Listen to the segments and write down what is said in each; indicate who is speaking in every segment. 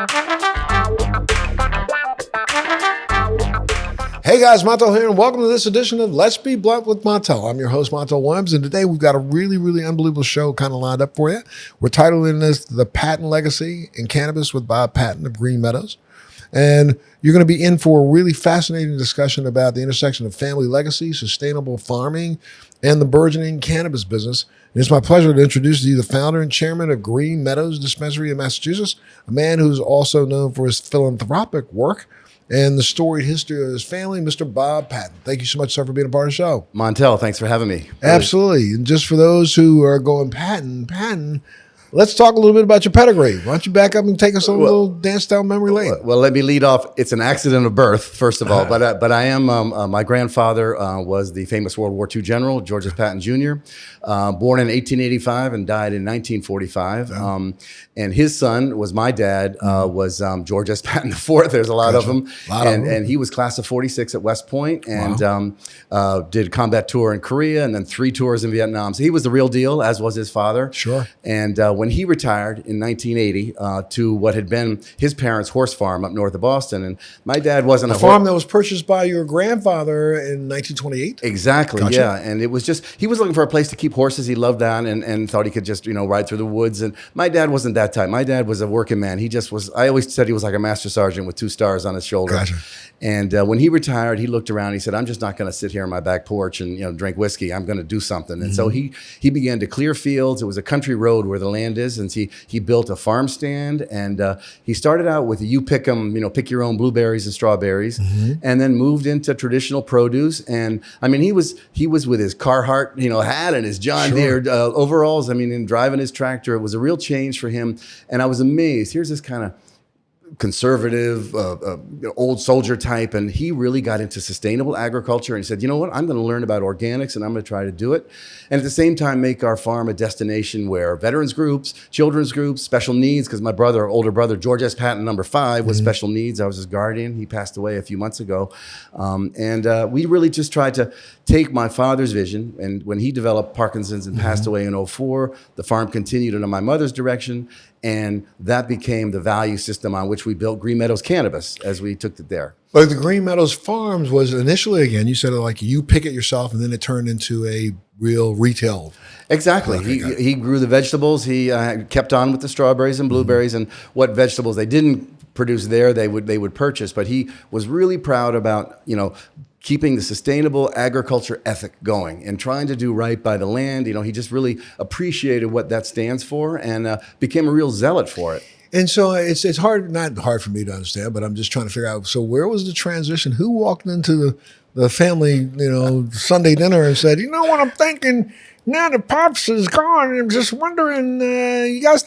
Speaker 1: Hey guys, Montel here, and welcome to this edition of Let's Be Blunt with Montel. I'm your host, Montel Williams, and today we've got a really, really unbelievable show kind of lined up for you. We're titling this The Patton Legacy in Cannabis with Bob Patton of Green Meadows. And you're going to be in for a really fascinating discussion about the intersection of family legacy, sustainable farming, and the burgeoning cannabis business. And it's my pleasure to introduce to you the founder and chairman of Green Meadows Dispensary in Massachusetts, a man who's also known for his philanthropic work and the storied history of his family, Mr. Bob Patton. Thank you so much, sir, for being a part of the show.
Speaker 2: Montel, thanks for having me.
Speaker 1: Absolutely. And just for those who are going, Patton, let's talk a little bit about your pedigree. Why don't you back up and take us on a little dance down memory lane?
Speaker 2: Well, let me lead off. It's an accident of birth, first of all, but I am, my grandfather was the famous World War II general, George Patton Jr., born in 1885 and died in 1945. Yeah. And his son was my dad, was George Patton IV. There's a lot of them. And he was class of 46 at West Point and did a combat tour in Korea and then 3 tours in Vietnam. So he was the real deal, as was his father.
Speaker 1: Sure.
Speaker 2: And when he retired in 1980 to what had been his parents' horse farm up north of Boston, and my dad wasn't
Speaker 1: a farm that was purchased by your grandfather in 1928.
Speaker 2: Exactly,
Speaker 1: gotcha.
Speaker 2: Yeah, and it was just he was looking for a place to keep horses. He loved that, and thought he could just ride through the woods. And my dad wasn't that type. My dad was a working man. He just was. I always said he was like a master sergeant with 2 stars on his shoulder.
Speaker 1: Gotcha.
Speaker 2: And when he retired, he looked around. And he said, "I'm just not going to sit here on my back porch and drink whiskey. I'm going to do something." And so he began to clear fields. It was a country road where the land is, and he built a farm stand. And he started out with you pick pick your own blueberries and strawberries, and then moved into traditional produce. And I mean, he was with his Carhartt hat and his John Deere overalls. I mean, and driving his tractor. It was a real change for him. And I was amazed. Here's this kind of conservative, old soldier type, and he really got into sustainable agriculture. And he said, "You know what? I'm going to learn about organics, and I'm going to try to do it, and at the same time make our farm a destination where veterans groups, children's groups, special needs." Because my older brother, George Patton IV, was special needs. I was his guardian. He passed away a few months ago, and we really just tried to take my father's vision. And when he developed Parkinson's and passed away in 2004, the farm continued under my mother's direction. And that became the value system on which we built Green Meadows Cannabis as we took it there.
Speaker 1: But the Green Meadows Farms was initially, again, you said like you pick it yourself, and then it turned into a real retail.
Speaker 2: Exactly. He grew the vegetables. He kept on with the strawberries and blueberries, and what vegetables they didn't produce there, they would purchase. But he was really proud about keeping the sustainable agriculture ethic going and trying to do right by the land. He just really appreciated what that stands for and became a real zealot for it.
Speaker 1: And so it's not hard for me to understand, but I'm just trying to figure out, so where was the transition? Who walked into the family, Sunday dinner and said, "You know what I'm thinking? Now that Pops is gone, I'm just wondering, you guys,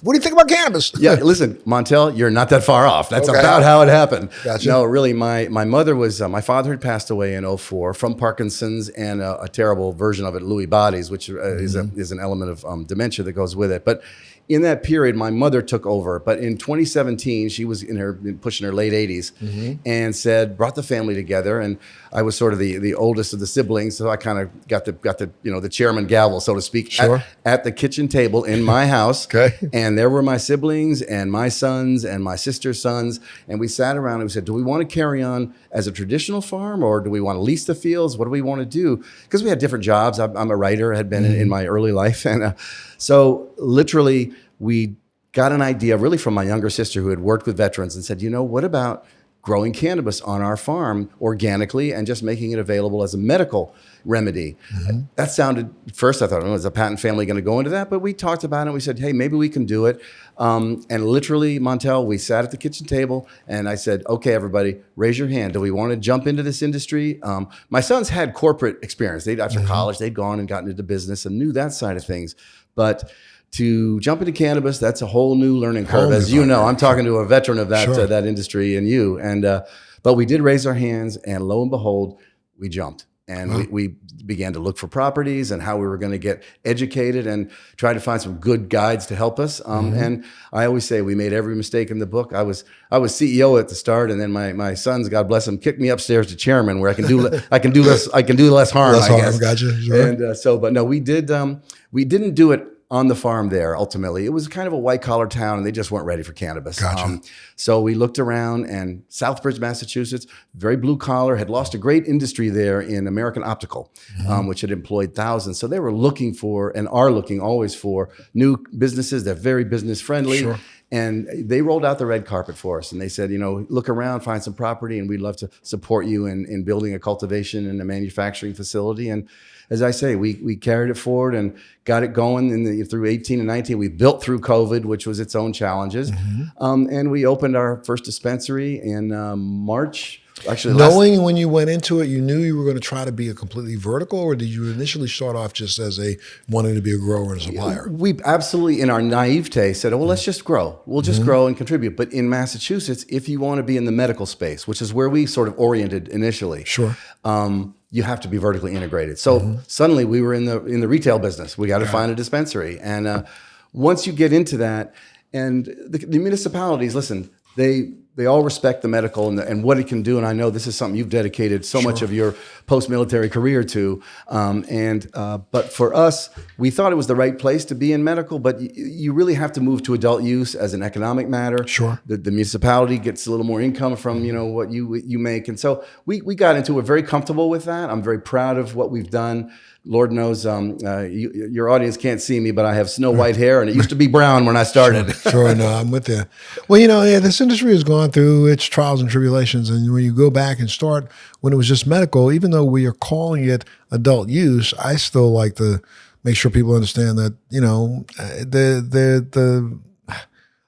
Speaker 1: what do you think about cannabis?"
Speaker 2: Yeah, listen, Montel, you're not that far off. That's about how it happened.
Speaker 1: Gotcha.
Speaker 2: No, really, my mother was, my father had passed away in 2004 from Parkinson's and a terrible version of it, Lewy bodies, which is an element of dementia that goes with it. But in that period, my mother took over. But in 2017, she was pushing her late 80s and brought the family together. And I was sort of the oldest of the siblings, so I kind of got the chairman gavel, so to speak, at the kitchen table in my house.
Speaker 1: Okay.
Speaker 2: And there were my siblings and my sons and my sister's sons. And we sat around and we said, do we want to carry on as a traditional farm, or do we want to lease the fields? What do we want to do? Because we had different jobs. I'm a writer, had been in my early life. And so literally we got an idea really from my younger sister who had worked with veterans and said, what about growing cannabis on our farm organically and just making it available as a medical remedy? That sounded, first I thought, is the Patton family going to go into that? But we talked about it and we said, hey, maybe we can do it. And literally, Montel, we sat at the kitchen table and I said, okay, everybody, raise your hand. Do we want to jump into this industry? My sons had corporate experience. After college, they'd gone and gotten into business and knew that side of things. But to jump into cannabis, that's a whole new learning curve. As you know, I'm talking to a veteran of that that industry and you. And but we did raise our hands, and lo and behold, we jumped. And we began to look for properties and how we were going to get educated and try to find some good guides to help us. And I always say we made every mistake in the book. I was CEO at the start, and then my sons, God bless them, kicked me upstairs to chairman, where I can do less harm. I guess.
Speaker 1: Gotcha. Sure.
Speaker 2: And but no, we didn't do it on the farm there. Ultimately, it was kind of a white collar town, and they just weren't ready for cannabis.
Speaker 1: Gotcha.
Speaker 2: So we looked around, and Southbridge, Massachusetts, very blue collar, had lost a great industry there in American Optical, which had employed thousands. So they were looking for, and are looking always for, new businesses. They're very business friendly.
Speaker 1: Sure.
Speaker 2: And they rolled out the red carpet for us, and they said, look around, find some property, and we'd love to support you in building a cultivation and a manufacturing facility. And as I say, we carried it forward and got it going through 18 and 19. We built through COVID, which was its own challenges. And we opened our first dispensary in March. Actually,
Speaker 1: knowing when you went into it, you knew you were going to try to be a completely vertical, or did you initially start off just as wanting to be a grower and a supplier?
Speaker 2: We absolutely, in our naivete, said, well, let's just grow. We'll just grow and contribute. But in Massachusetts, if you want to be in the medical space, which is where we sort of oriented initially,
Speaker 1: Sure.
Speaker 2: You have to be vertically integrated. So suddenly we were in the retail business. We got to find a dispensary. And once you get into that, and the municipalities, listen, they all respect the medical and what it can do. And I know this is something you've dedicated so much of your post-military career to. But for us, we thought it was the right place to be in medical, but you really have to move to adult use as an economic matter.
Speaker 1: Sure.
Speaker 2: The municipality gets a little more income from, what you make. And so we got into it. We're very comfortable with that. I'm very proud of what we've done. Lord knows your audience can't see me, but I have snow white hair, and it used to be brown when I started.
Speaker 1: Sure, no, I'm with you. Well, this industry has gone through its trials and tribulations, and when you go back and start when it was just medical, even though we are calling it adult use, I still like to make sure people understand that the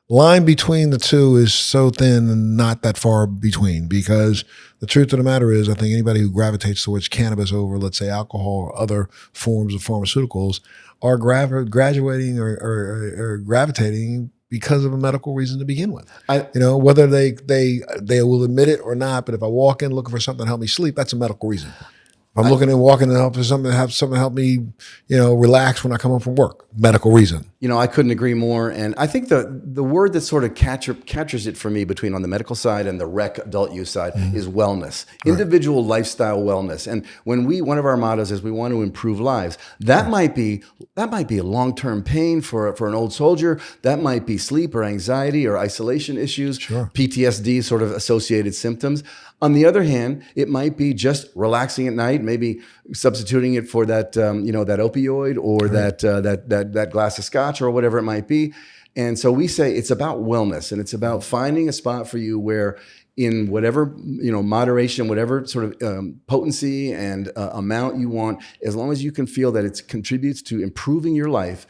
Speaker 1: line between the two is so thin and not that far between, because the truth of the matter is, I think anybody who gravitates towards cannabis over, let's say, alcohol or other forms of pharmaceuticals are graduating or gravitating because of a medical reason to begin with. Whether they will admit it or not, but if I walk in looking for something to help me sleep, that's a medical reason. If I'm looking and walking to help for something to help me, relax when I come home from work, medical reason.
Speaker 2: I couldn't agree more. And I think the word that sort of captures it for me between on the medical side and the rec adult use side is wellness, individual lifestyle wellness. And one of our mottos is we want to improve lives. That might be a long-term pain for an old soldier. That might be sleep or anxiety or isolation issues, PTSD sort of associated symptoms. On the other hand, it might be just relaxing at night, maybe substituting it for that, that opioid or that glass of scotch or whatever it might be. And so we say it's about wellness, and it's about finding a spot for you where, in whatever moderation, whatever sort of potency and amount you want, as long as you can feel that it contributes to improving your life,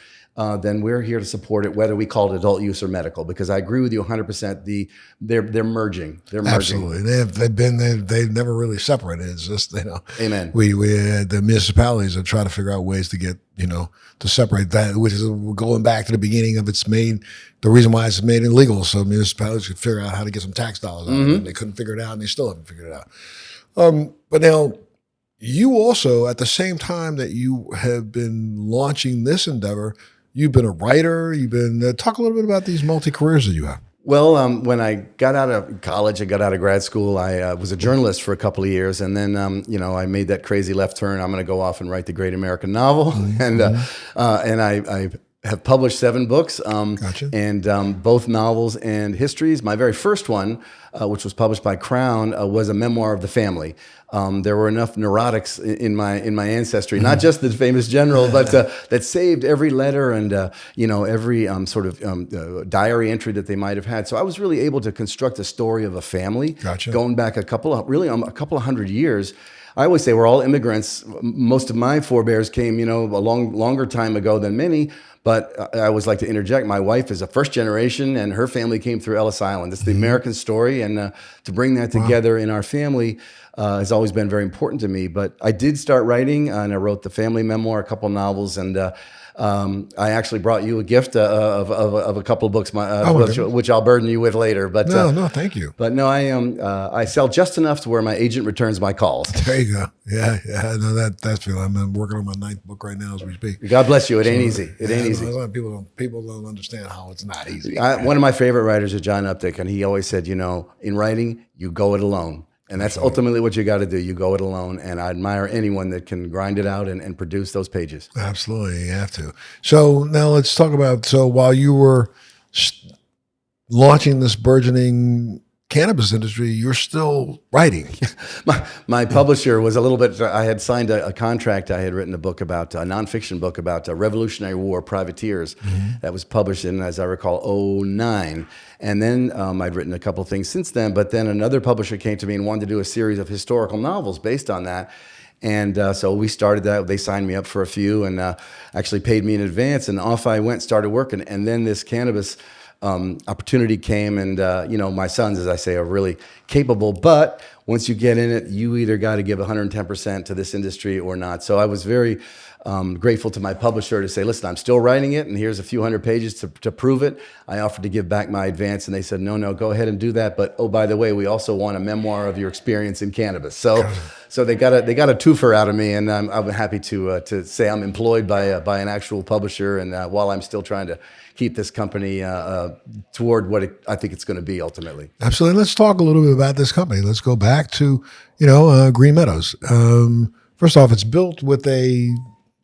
Speaker 2: then we're here to support it, whether we call it adult use or medical. Because I agree with you 100%. They're merging. They're merging.
Speaker 1: Absolutely. They've never really separated. It's just
Speaker 2: Amen.
Speaker 1: We the municipalities have tried to figure out ways to get to separate that, which is going back to the beginning of the reason why it's made illegal, so municipalities could figure out how to get some tax dollars out of it. They couldn't figure it out, and they still haven't figured it out. But now, you also, at the same time that you have been launching this endeavor, you've been a writer. You've been talk a little bit about these multi-careers that you have.
Speaker 2: Well, when I got out of college, I got out of grad school, I was a journalist for a couple of years. And then, I made that crazy left turn. I'm going to go off and write the great American novel. And I have published 7 books,
Speaker 1: Gotcha.
Speaker 2: And both novels and histories. My very first one, which was published by Crown, was a memoir of the family. There were enough neurotics in my ancestry, not just the famous general, but that saved every letter and every sort of diary entry that they might have had. So I was really able to construct a story of a family,
Speaker 1: Gotcha.
Speaker 2: Going back a couple of hundred years. I always say we're all immigrants. Most of my forebears came, a longer time ago than many. But I always like to interject. My wife is a first generation, and her family came through Ellis Island. It's the American story, and to bring that together in our family has always been very important to me. But I did start writing, and I wrote the family memoir, a couple novels, and I actually brought you a gift of a couple of books, which I'll burden you with later. But
Speaker 1: no, thank you.
Speaker 2: But no, I sell just enough to where my agent returns my calls.
Speaker 1: There you go. Yeah. No, that's feel. I'm working on my 9th book right now as we speak.
Speaker 2: God bless you. It ain't easy. It ain't easy.
Speaker 1: People don't understand how it's not easy.
Speaker 2: One of my favorite writers is John Updike, and he always said, in writing, you go it alone. And that's ultimately what you got to do. You go it alone. And I admire anyone that can grind it out and produce those pages.
Speaker 1: Absolutely, you have to. So now let's talk about, so while you were launching this burgeoning cannabis industry, you're still writing.
Speaker 2: My publisher was a little bit, I had signed a contract. I had written a book about, a nonfiction book about Revolutionary War privateers that was published in, as I recall, '09. And then I'd written a couple of things since then, but then another publisher came to me and wanted to do a series of historical novels based on that. And so we started that. They signed me up for a few and actually paid me in advance. And off I went, started working. And then this cannabis opportunity came, and my sons, as I say, are really capable. But once you get in it, you either got to give 110% to this industry or not. So I was very grateful to my publisher to say, listen, I'm still writing it, and here's a few hundred pages to prove it. I offered to give back my advance, and they said, no, go ahead and do that. But oh, by the way, we also want a memoir of your experience in cannabis. So they got a twofer out of me, and I'm happy to say I'm employed by an actual publisher, and while I'm still trying to keep this company toward what I think it's going to be ultimately.
Speaker 1: Absolutely. Let's talk a little bit about this company. Let's go back to, Green Meadows. First off, it's built with a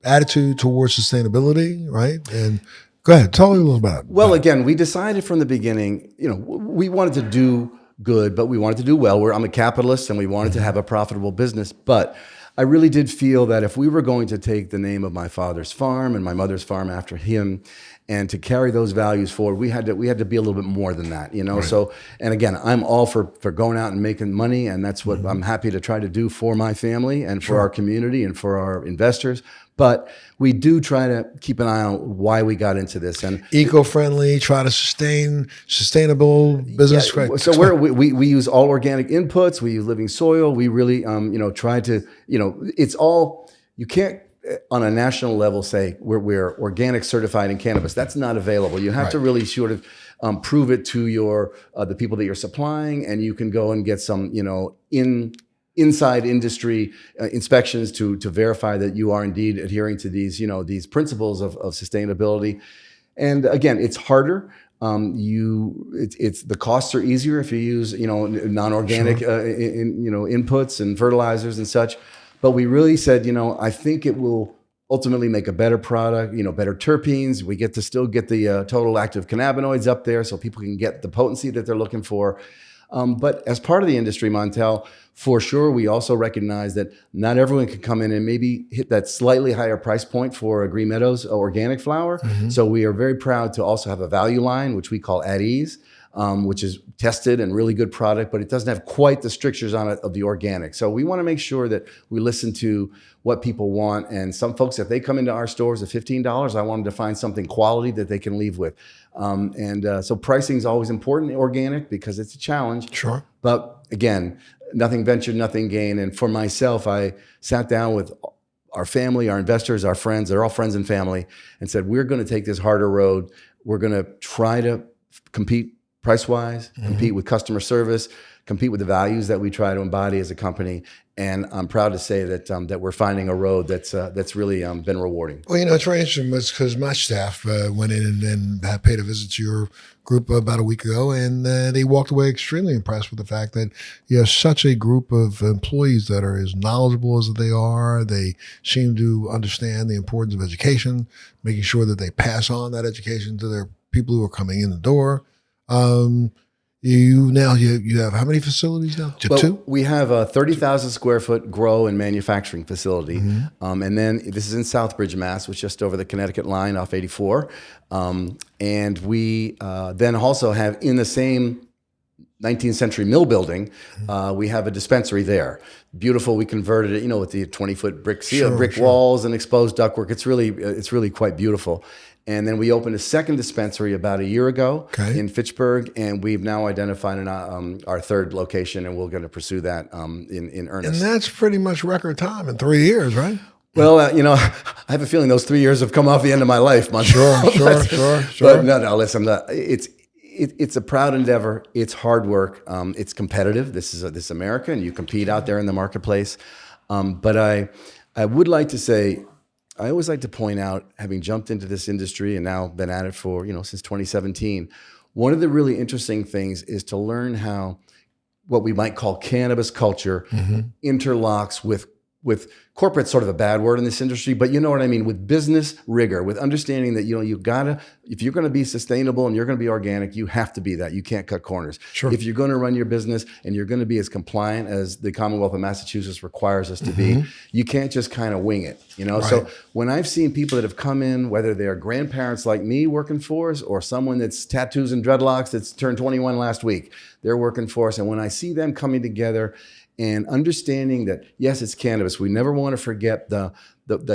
Speaker 1: attitude towards sustainability, right? And go ahead, tell me a little about it.
Speaker 2: Well, again, we decided from the beginning, we wanted to do good, but we wanted to do well. I'm a capitalist, and we wanted to have a profitable business. But I really did feel that if we were going to take the name of my father's farm and my mother's farm after him, and to carry those values forward, we had to be a little bit more than that, Right. So, and again, I'm all for going out and making money, and that's what I'm happy to try to do for my family and for our community and for our investors. But we do try to keep an eye on why we got into this, and
Speaker 1: eco-friendly, try to sustainable business.
Speaker 2: Yeah, so we use all organic inputs. We use living soil. We really try to it's all, you can't on a national level say we're organic certified in cannabis. That's not available. You have to really sort of prove it to your the people that you're supplying, and you can go and get some inside industry inspections to verify that you are indeed adhering to these principles of sustainability. And again, it's harder. It's the costs are easier if you use non-organic inputs and fertilizers and such. But we really said, I think it will ultimately make a better product, better terpenes. We get to still get the total active cannabinoids up there so people can get the potency that they're looking for. But as part of the industry, Montel, for sure, we also recognize that not everyone can come in and maybe hit that slightly higher price point for a Green Meadows organic flower. So we are very proud to also have a value line, which we call At Ease, which is tested and really good product, but it doesn't have quite the strictures on it of the organic. So we want to make sure that we listen to what people want. And some folks, if they come into our stores at $15, I want them to find something quality that they can leave with. So pricing is always important in organic because it's a challenge.
Speaker 1: Sure.
Speaker 2: But again, nothing ventured, nothing gained. And for myself, I sat down with our family, our investors, our friends, they're all friends and family, and said, we're going to take this harder road. We're going to try to compete price-wise, compete with customer service, compete with the values that we try to embody as a company. And I'm proud to say that that we're finding a road that's really been rewarding.
Speaker 1: Well, it's very interesting because my staff went in and paid a visit to your group about a week ago, and they walked away extremely impressed with the fact that you have such a group of employees that are as knowledgeable as they are. They seem to understand the importance of education, making sure that they pass on that education to their people who are coming in the door. You have how many facilities now? Two?
Speaker 2: We have a 30,000 square foot grow and manufacturing facility. And then this is in Southbridge, Mass, which is just over the Connecticut line off 84. And we then also have in the same 19th century mill building, we have a dispensary there. Beautiful. We converted it, with the 20-foot brick walls and exposed ductwork. It's really quite beautiful. And then we opened a second dispensary about a year ago in Fitchburg, and we've now identified our third location, and we're going to pursue that in earnest.
Speaker 1: And that's pretty much record time in 3 years, right?
Speaker 2: Well, I have a feeling those 3 years have come off the end of my life.
Speaker 1: Sure.
Speaker 2: But no, listen, it's a proud endeavor. It's hard work. It's competitive. This is America, and you compete out there in the marketplace. But I would like to say, I always like to point out, having jumped into this industry and now been at it for, since 2017, one of the really interesting things is to learn how what we might call cannabis culture interlocks with corporate's sort of a bad word in this industry, but you know what I mean, with business rigor, with understanding that, you gotta, if you're going to be sustainable and you're going to be organic, you have to be that. You can't cut corners.
Speaker 1: Sure.
Speaker 2: If you're going to run your business and you're going to be as compliant as the Commonwealth of Massachusetts requires us to be, you can't just kind of wing it, Right. So when I've seen people that have come in, whether they're grandparents like me working for us or someone that's tattoos and dreadlocks that's turned 21 last week, they're working for us. And when I see them coming together and understanding that, yes, it's cannabis. We never want to forget the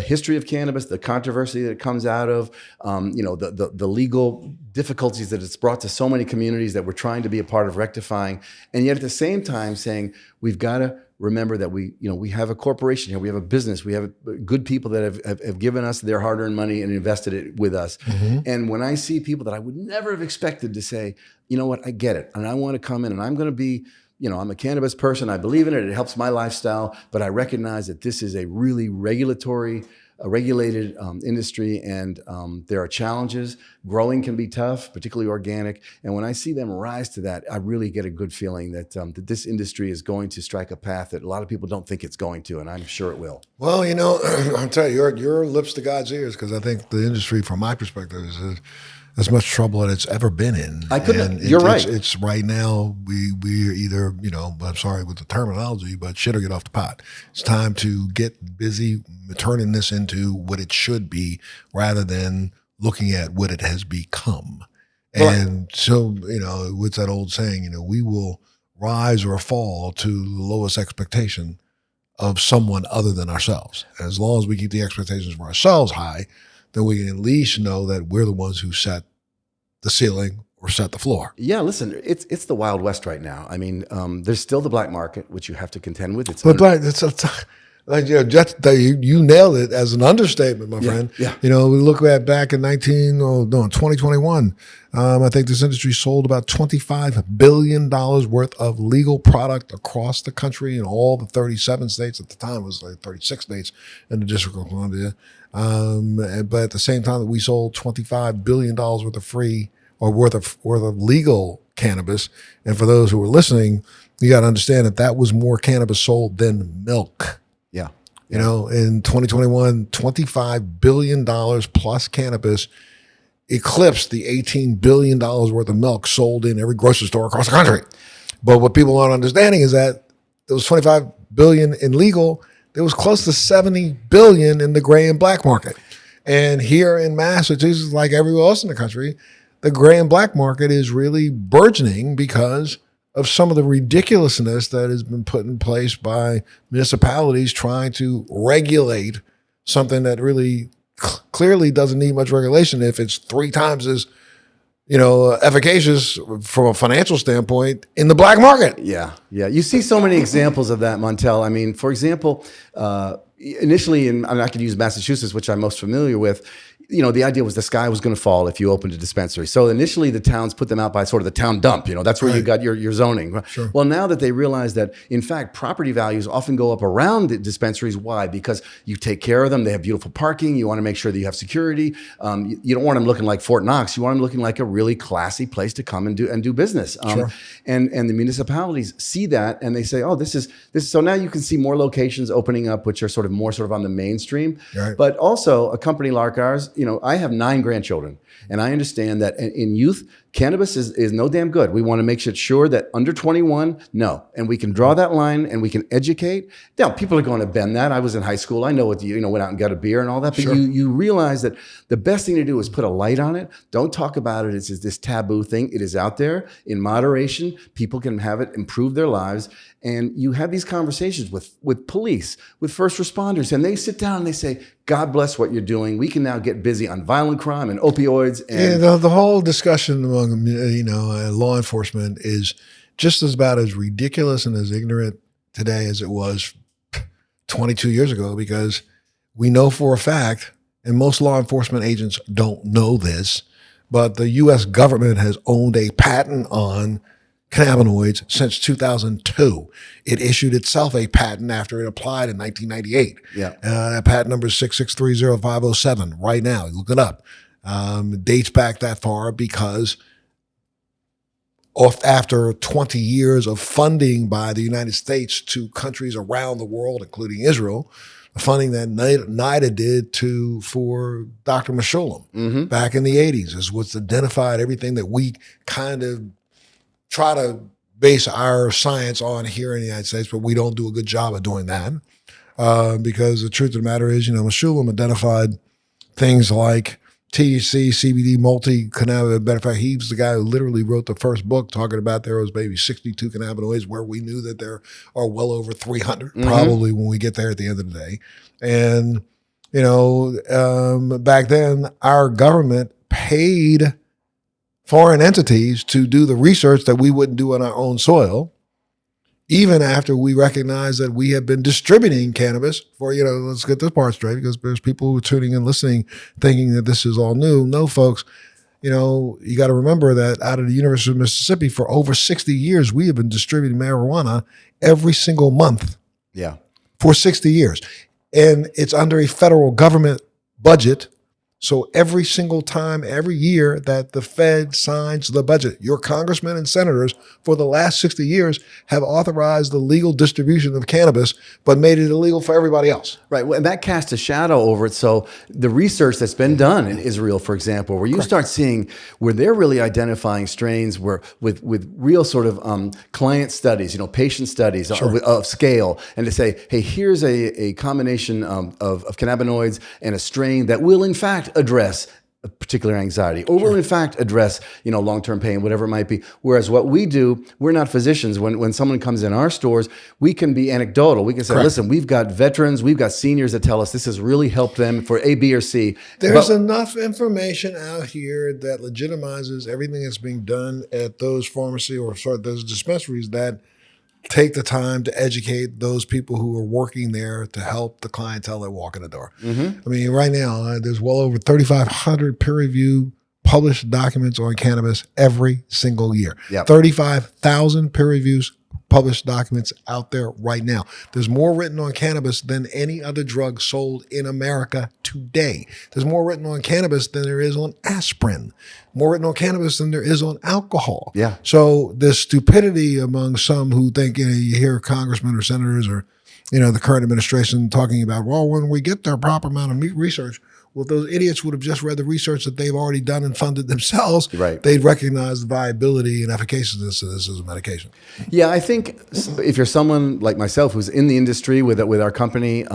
Speaker 2: history of cannabis, the controversy that it comes out of, the legal difficulties that it's brought to so many communities that we're trying to be a part of rectifying. And yet at the same time saying, we've got to remember that we have a corporation here, we have a business, we have good people that have given us their hard-earned money and invested it with us. And when I see people that I would never have expected to say, you know what, I get it. And I want to come in and I'm going to be, I'm a cannabis person. I believe in it. It helps my lifestyle. But I recognize that this is a really regulated industry, and there are challenges. Growing can be tough, particularly organic. And when I see them rise to that, I really get a good feeling that this industry is going to strike a path that a lot of people don't think it's going to, and I'm sure it will.
Speaker 1: Well, I'll tell you, your lips to God's ears, because I think the industry, from my perspective, is as much trouble as it's ever been in.
Speaker 2: You're right.
Speaker 1: It's right now, we're either, I'm sorry with the terminology, but shit or get off the pot. It's time to get busy turning this into what it should be rather than looking at what it has become. And so, what's that old saying, we will rise or fall to the lowest expectation of someone other than ourselves. And as long as we keep the expectations for ourselves high, then we can at least know that we're the ones who set the ceiling or set the floor.
Speaker 2: Yeah, listen, it's the Wild West right now. I mean, there's still the black market, which you have to contend with.
Speaker 1: You nailed it as an understatement, my friend.
Speaker 2: Yeah.
Speaker 1: We look at back in 2021. I think this industry sold about $25 billion worth of legal product across the country in all the 37 states. At the time, it was like 36 states in the District of Columbia. But at the same time that we sold $25 billion worth of legal cannabis. And for those who are listening, you got to understand that was more cannabis sold than milk.
Speaker 2: Yeah.
Speaker 1: In 2021, $25 billion plus cannabis eclipsed the $18 billion worth of milk sold in every grocery store across the country. But what people aren't understanding is that there was $25 billion in legal. There was close to $70 billion in the gray and black market. And here in Massachusetts, like everywhere else in the country, the gray and black market is really burgeoning because of some of the ridiculousness that has been put in place by municipalities trying to regulate something that really clearly doesn't need much regulation if it's 3 times as efficacious from a financial standpoint in the black market.
Speaker 2: Yeah. You see so many examples of that, Montel. I mean, for example, initially, and I could use Massachusetts, which I'm most familiar with, the idea was the sky was going to fall if you opened a dispensary. So initially the towns put them out by sort of the town dump, that's where you got your zoning.
Speaker 1: Sure.
Speaker 2: Well, now that they realize that in fact, property values often go up around the dispensaries. Why? Because you take care of them. They have beautiful parking. You want to make sure that you have security. You don't want them looking like Fort Knox. You want them looking like a really classy place to come and do business.
Speaker 1: Sure.
Speaker 2: And the municipalities see that and they say, oh, this is. So now you can see more locations opening up, which are sort of on the mainstream.
Speaker 1: Right.
Speaker 2: But also a company like ours, I have 9 grandchildren, and I understand that in youth, cannabis is no damn good. We want to make sure that under 21, no. And we can draw that line and we can educate. Now, people are going to bend that. I was in high school. I know what went out and got a beer and all that. But
Speaker 1: Sure.
Speaker 2: you realize that the best thing to do is put a light on it. Don't talk about it as this taboo thing. It is out there in moderation. People can have it improve their lives. And you have these conversations with police, with first responders, and they sit down and they say, God bless what you're doing. We can now get busy on violent crime and opioids. And
Speaker 1: the whole discussion among law enforcement is just about as ridiculous and as ignorant today as it was 22 years ago, because we know for a fact, and most law enforcement agents don't know this, but the U.S. government has owned a patent on cannabinoids since 2002. It issued itself a patent after it applied in 1998.
Speaker 2: Yeah.
Speaker 1: That patent number is 6630507 right now. Look it up. It dates back that far because after 20 years of funding by the United States to countries around the world, including Israel, the funding that NIDA did for Dr. Meshulam back in the 80s is what's identified everything that we kind of try to base our science on here in the United States, but we don't do a good job of doing that. Because the truth of the matter is, Meshulam identified things like THC, CBD, multi-cannabinoid. Matter of fact, he was the guy who literally wrote the first book talking about there was maybe 62 cannabinoids, where we knew that there are well over 300 probably when we get there at the end of the day. And, back then our government paid foreign entities to do the research that we wouldn't do on our own soil, even after we recognized that we have been distributing cannabis for, let's get this part straight, because there's people who are tuning in, listening, thinking that this is all new. No, folks, you got to remember that out of the University of Mississippi for over 60 years, we have been distributing marijuana every single month.
Speaker 2: Yeah.
Speaker 1: For 60 years. And it's under a federal government budget. So every single time, every year that the Fed signs the budget, your congressmen and senators for the last 60 years have authorized the legal distribution of cannabis, but made it illegal for everybody else.
Speaker 2: Right. Well, and that casts a shadow over it. So the research that's been done in Israel, for example, where you start seeing where they're really identifying strains where with real sort of client studies, patient studies of scale, and to say, hey, here's a combination of cannabinoids and a strain that will in fact address a particular anxiety, or will in fact address, long-term pain, whatever it might be. Whereas what we do, we're not physicians. When someone comes in our stores, we can be anecdotal. We can say, listen, we've got veterans, we've got seniors that tell us this has really helped them for A, B, or C.
Speaker 1: There's enough information out here that legitimizes everything that's being done at those pharmacy or those dispensaries that take the time to educate those people who are working there to help the clientele that walk in the door. I mean, right now, there's well over 3,500 peer-reviewed published documents on cannabis every single year. 35,000 peer reviews published documents out there right now. There's more written on cannabis than any other drug sold in America today. There's more written on cannabis than there is on aspirin. More written on cannabis than there is on alcohol.
Speaker 2: Yeah.
Speaker 1: So the stupidity among some who think, you hear congressmen or senators or, the current administration talking about, well, when we get their proper amount of research, well, those idiots would have just read the research that they've already done and funded themselves.
Speaker 2: Right.
Speaker 1: They'd recognize the viability and efficaciousness of this as a medication.
Speaker 2: Yeah, I think if you're someone like myself who's in the industry with our company,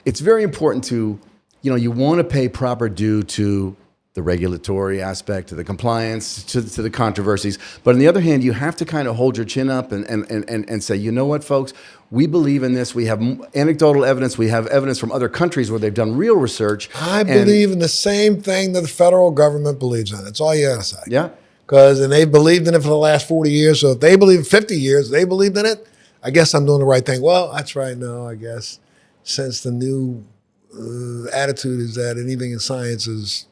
Speaker 2: it's very important to, you want to pay proper due to the regulatory aspect, to the compliance, to the controversies. But on the other hand, you have to kind of hold your chin up and say, you know what, folks, we believe in this. We have anecdotal evidence. We have evidence from other countries where they've done real research.
Speaker 1: I believe in the same thing that the federal government believes in. That's all you got to say.
Speaker 2: Yeah.
Speaker 1: And they've believed in it for the last 40 years. So if they believe in 50 years, they believed in it, I guess I'm doing the right thing. Well, that's right. No, I guess since the new attitude is that anything in science is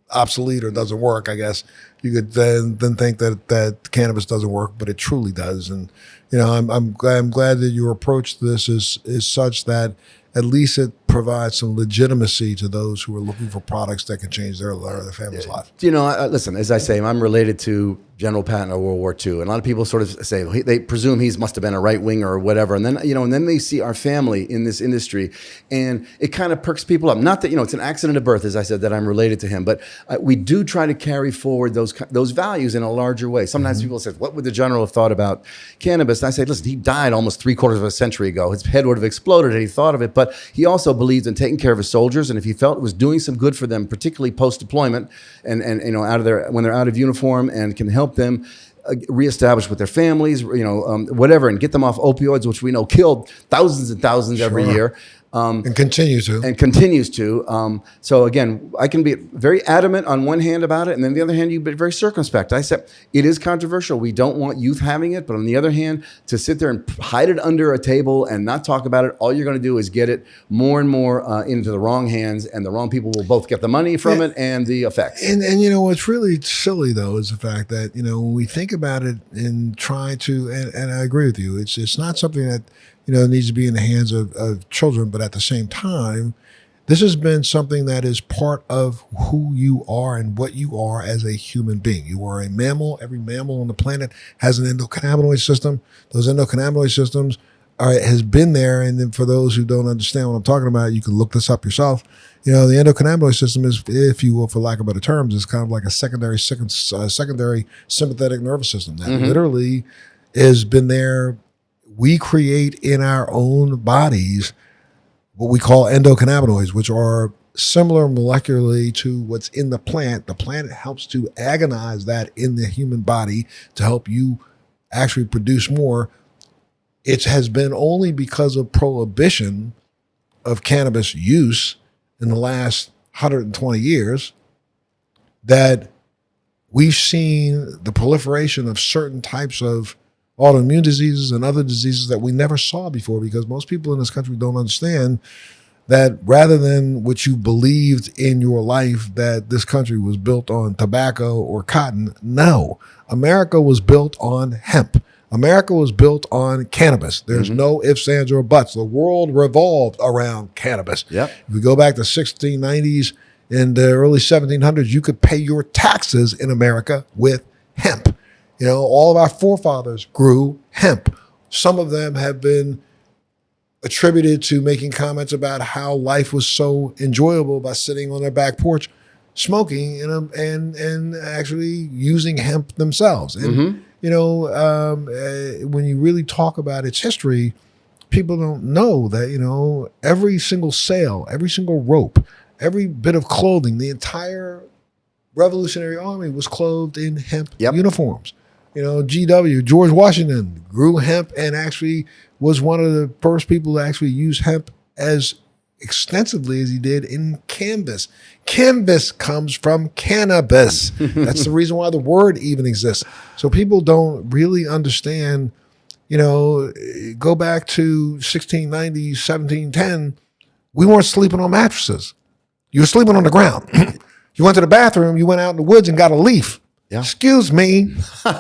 Speaker 1: obsolete or doesn't work, I guess you could then think that cannabis doesn't work, but it truly does. And I'm glad that your approach to this is such that at least it provides some legitimacy to those who are looking for products that can change their family's life.
Speaker 2: Listen, as I say, I'm related to General Patton of World War II. And a lot of people sort of say, they presume he must have been a right winger or whatever. And then, and then they see our family in this industry and it kind of perks people up. Not that, it's an accident of birth, as I said, that I'm related to him, but we do try to carry forward those values in a larger way. Sometimes people say, what would the general have thought about cannabis? And I say, listen, he died almost 3/4 of a century ago. His head would have exploded had he thought of it, but he also believed in taking care of his soldiers. And if he felt it was doing some good for them, particularly post-deployment and when they're out of uniform and can help them reestablish with their families, whatever, and get them off opioids, which we know killed thousands and thousands every year.
Speaker 1: And continues
Speaker 2: to. So again, I can be very adamant on one hand about it, and then the other hand, you be very circumspect. I said, it is controversial. We don't want youth having it, but on the other hand, to sit there and hide it under a table and not talk about it, all you're going to do is get it more and more into the wrong hands, and the wrong people will both get the money from it and the effects.
Speaker 1: And what's really silly though is the fact that when we think about it and try to, and I agree with you, it's not something that needs to be in the hands of children, but at the same time, This has been something that is part of who you are and what you are as a human being. You are a mammal. Every mammal on the planet has an endocannabinoid system. Those endocannabinoid systems has been there. And then for those who don't understand what I'm talking about, you can look this up yourself. The endocannabinoid system is, if you will, for lack of better terms, is kind of like a secondary sympathetic nervous system that literally has been there. We create in our own bodies what we call endocannabinoids, which are similar molecularly to what's in the plant. The plant helps to agonize that in the human body to help you actually produce more. It has been only because of prohibition of cannabis use in the last 120 years that we've seen the proliferation of certain types of autoimmune diseases and other diseases that we never saw before, because most people in this country don't understand that rather than what you believed in your life that this country was built on tobacco or cotton, no. America was built on hemp. America was built on cannabis. There's no ifs, ands, or buts. The world revolved around cannabis.
Speaker 2: Yep.
Speaker 1: If we go back to 1690s and the early 1700s, you could pay your taxes in America with hemp. All of our forefathers grew hemp. Some of them have been attributed to making comments about how life was so enjoyable by sitting on their back porch, smoking and actually using hemp themselves. And, when you really talk about its history, people don't know that, every single sail, every single rope, every bit of clothing, the entire Revolutionary Army was clothed in hemp uniforms. GW, George Washington, grew hemp and actually was one of the first people to actually use hemp as extensively as he did in canvas. Canvas comes from cannabis. That's the reason why the word even exists. So people don't really understand, go back to 1690, 1710, we weren't sleeping on mattresses. You were sleeping on the ground. You went to the bathroom, you went out in the woods and got a leaf.
Speaker 2: Yeah.
Speaker 1: Excuse me.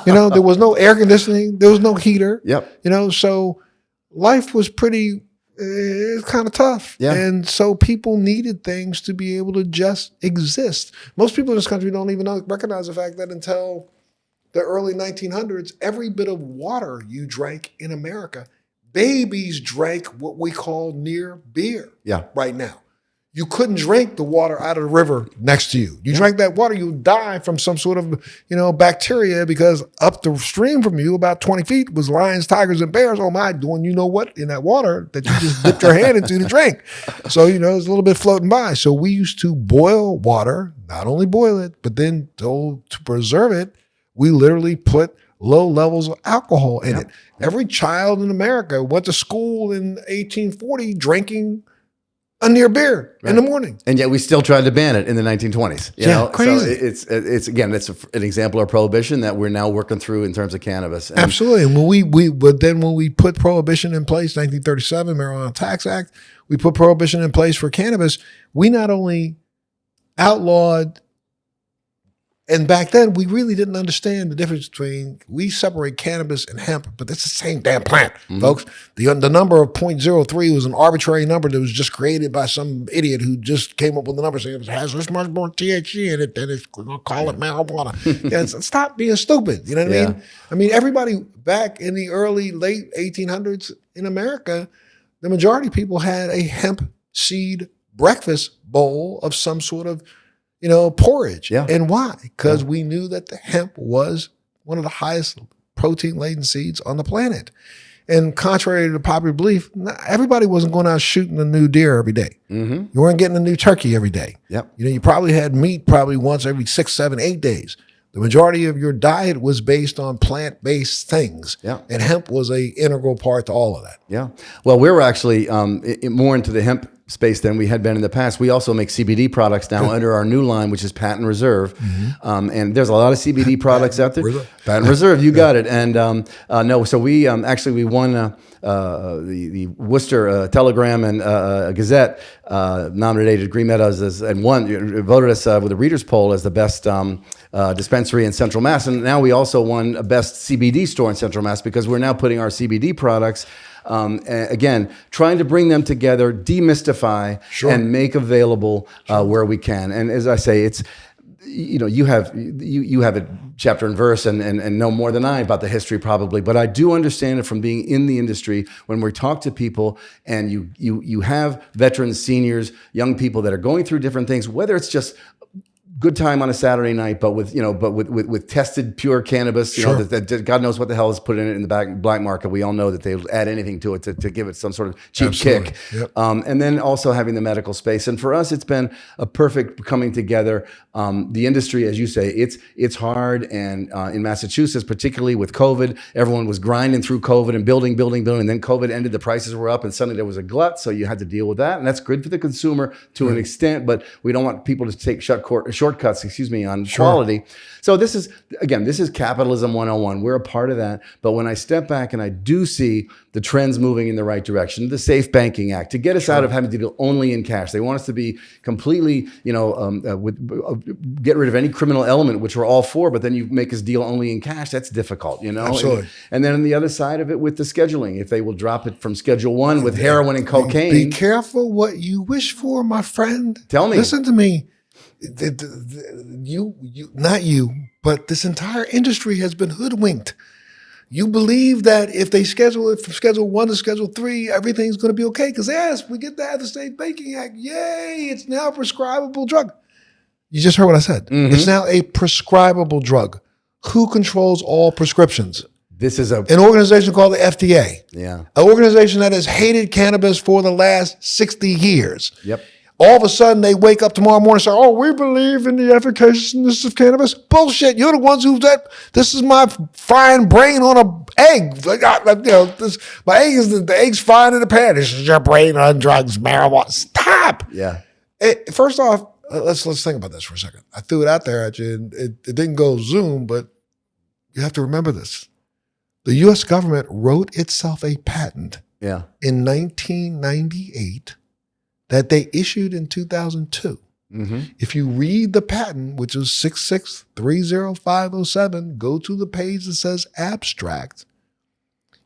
Speaker 1: There was no air conditioning. There was no heater.
Speaker 2: Yep.
Speaker 1: So life was pretty, kind of tough.
Speaker 2: Yeah.
Speaker 1: And so people needed things to be able to just exist. Most people in this country don't even recognize the fact that until the early 1900s, every bit of water you drank in America, babies drank what we call near beer right now. You couldn't drink the water out of the river next to you. You drank that water, you would die from some sort of, bacteria, because up the stream from you, about 20 feet, was lions, tigers, and bears. Oh my, doing you know what in that water that you just dipped your hand into to drink. So, it's a little bit floating by. So we used to boil water, not only boil it, but then to preserve it, we literally put low levels of alcohol in it. Every child in America went to school in 1840 drinking a near beer in the morning. And
Speaker 2: yet we still tried to ban it in the 1920s. You know?
Speaker 1: Crazy.
Speaker 2: So it's again, it's an example of prohibition that we're now working through in terms of cannabis. And
Speaker 1: absolutely. And when we put prohibition in place, 1937 Marijuana Tax Act, we put prohibition in place for cannabis. We not only outlawed, and back then we really didn't understand the difference between, we separate cannabis and hemp, but it's the same damn plant, folks. The number of 0.03 was an arbitrary number that was just created by some idiot who just came up with the number saying it has this much more THC in it, then it's going to call it marijuana. Stop being stupid. You know what I mean? I mean, everybody back in the late 1800s in America, the majority of people had a hemp seed breakfast bowl of some sort of porridge. And why? Because we knew that the hemp was one of the highest protein-laden seeds on the planet. And contrary to the popular belief, everybody wasn't going out shooting a new deer every day. You weren't getting a new turkey every day. You probably had meat once every 6, 7, 8 days. The majority of your diet was based on plant-based things. And hemp was an integral part to all of that.
Speaker 2: Well, we were actually more into the hemp space than we had been in the past. We also make CBD products now under our new line, which is Patton Reserve. And there's a lot of CBD products out there. Patton Reserve, you got it. And so we won the Worcester Telegram and Gazette nominated Green Meadows and voted us with a readers poll as the best dispensary in Central Mass. And now we also won a best CBD store in Central Mass because we're now putting our CBD products, again, trying to bring them together, demystify, and make available where we can. And as I say, it's, you have it chapter and verse and know more than I about the history probably, but I do understand it from being in the industry when we talk to people and you have veterans, seniors, young people that are going through different things, whether it's just good time on a Saturday night, but with tested pure cannabis, that God knows what the hell is put in it in the black market. We all know that they add anything to it to give it some sort of cheap kick.
Speaker 1: Yep.
Speaker 2: And then also having the medical space. And for us, it's been a perfect coming together. The industry, as you say, it's hard. And in Massachusetts, particularly with COVID, everyone was grinding through COVID and building. And then COVID ended, the prices were up and suddenly there was a glut. So you had to deal with that. And that's good for the consumer to an extent, but we don't want people to take shortcuts, on quality. So this is capitalism 101. We're a part of that. But when I step back and I do see the trends moving in the right direction, the Safe Banking Act, to get us out of having to deal only in cash. They want us to be completely, get rid of any criminal element, which we're all for, but then you make us deal only in cash. That's difficult,
Speaker 1: Absolutely.
Speaker 2: And then on the other side of it with the scheduling, if they will drop it from Schedule 1 with heroin and cocaine.
Speaker 1: Be careful what you wish for, my friend.
Speaker 2: Tell me.
Speaker 1: Listen to me. Not you, but this entire industry has been hoodwinked. You believe that if they schedule it from Schedule 1 to Schedule 3, everything's going to be okay. Because yes, we get to have the Safe Banking Act. Yay, it's now a prescribable drug. You just heard what I said.
Speaker 2: Mm-hmm.
Speaker 1: It's now a prescribable drug. Who controls all prescriptions?
Speaker 2: This is
Speaker 1: an organization called the FDA.
Speaker 2: Yeah.
Speaker 1: An organization that has hated cannabis for the last 60 years.
Speaker 2: Yep.
Speaker 1: All of a sudden, they wake up tomorrow morning and say, oh, we believe in the efficaciousness of cannabis. Bullshit. You're the ones who said, this is my frying brain on an egg. My egg is the egg's frying in the pan. This is your brain on drugs, marijuana. Stop.
Speaker 2: Yeah.
Speaker 1: First off, let's think about this for a second. I threw it out there at you, and it didn't go Zoom, but you have to remember this. The U.S. government wrote itself a patent in 1998 that they issued in 2002.
Speaker 2: Mm-hmm.
Speaker 1: If you read the patent, which is 6630507, go to the page that says abstract.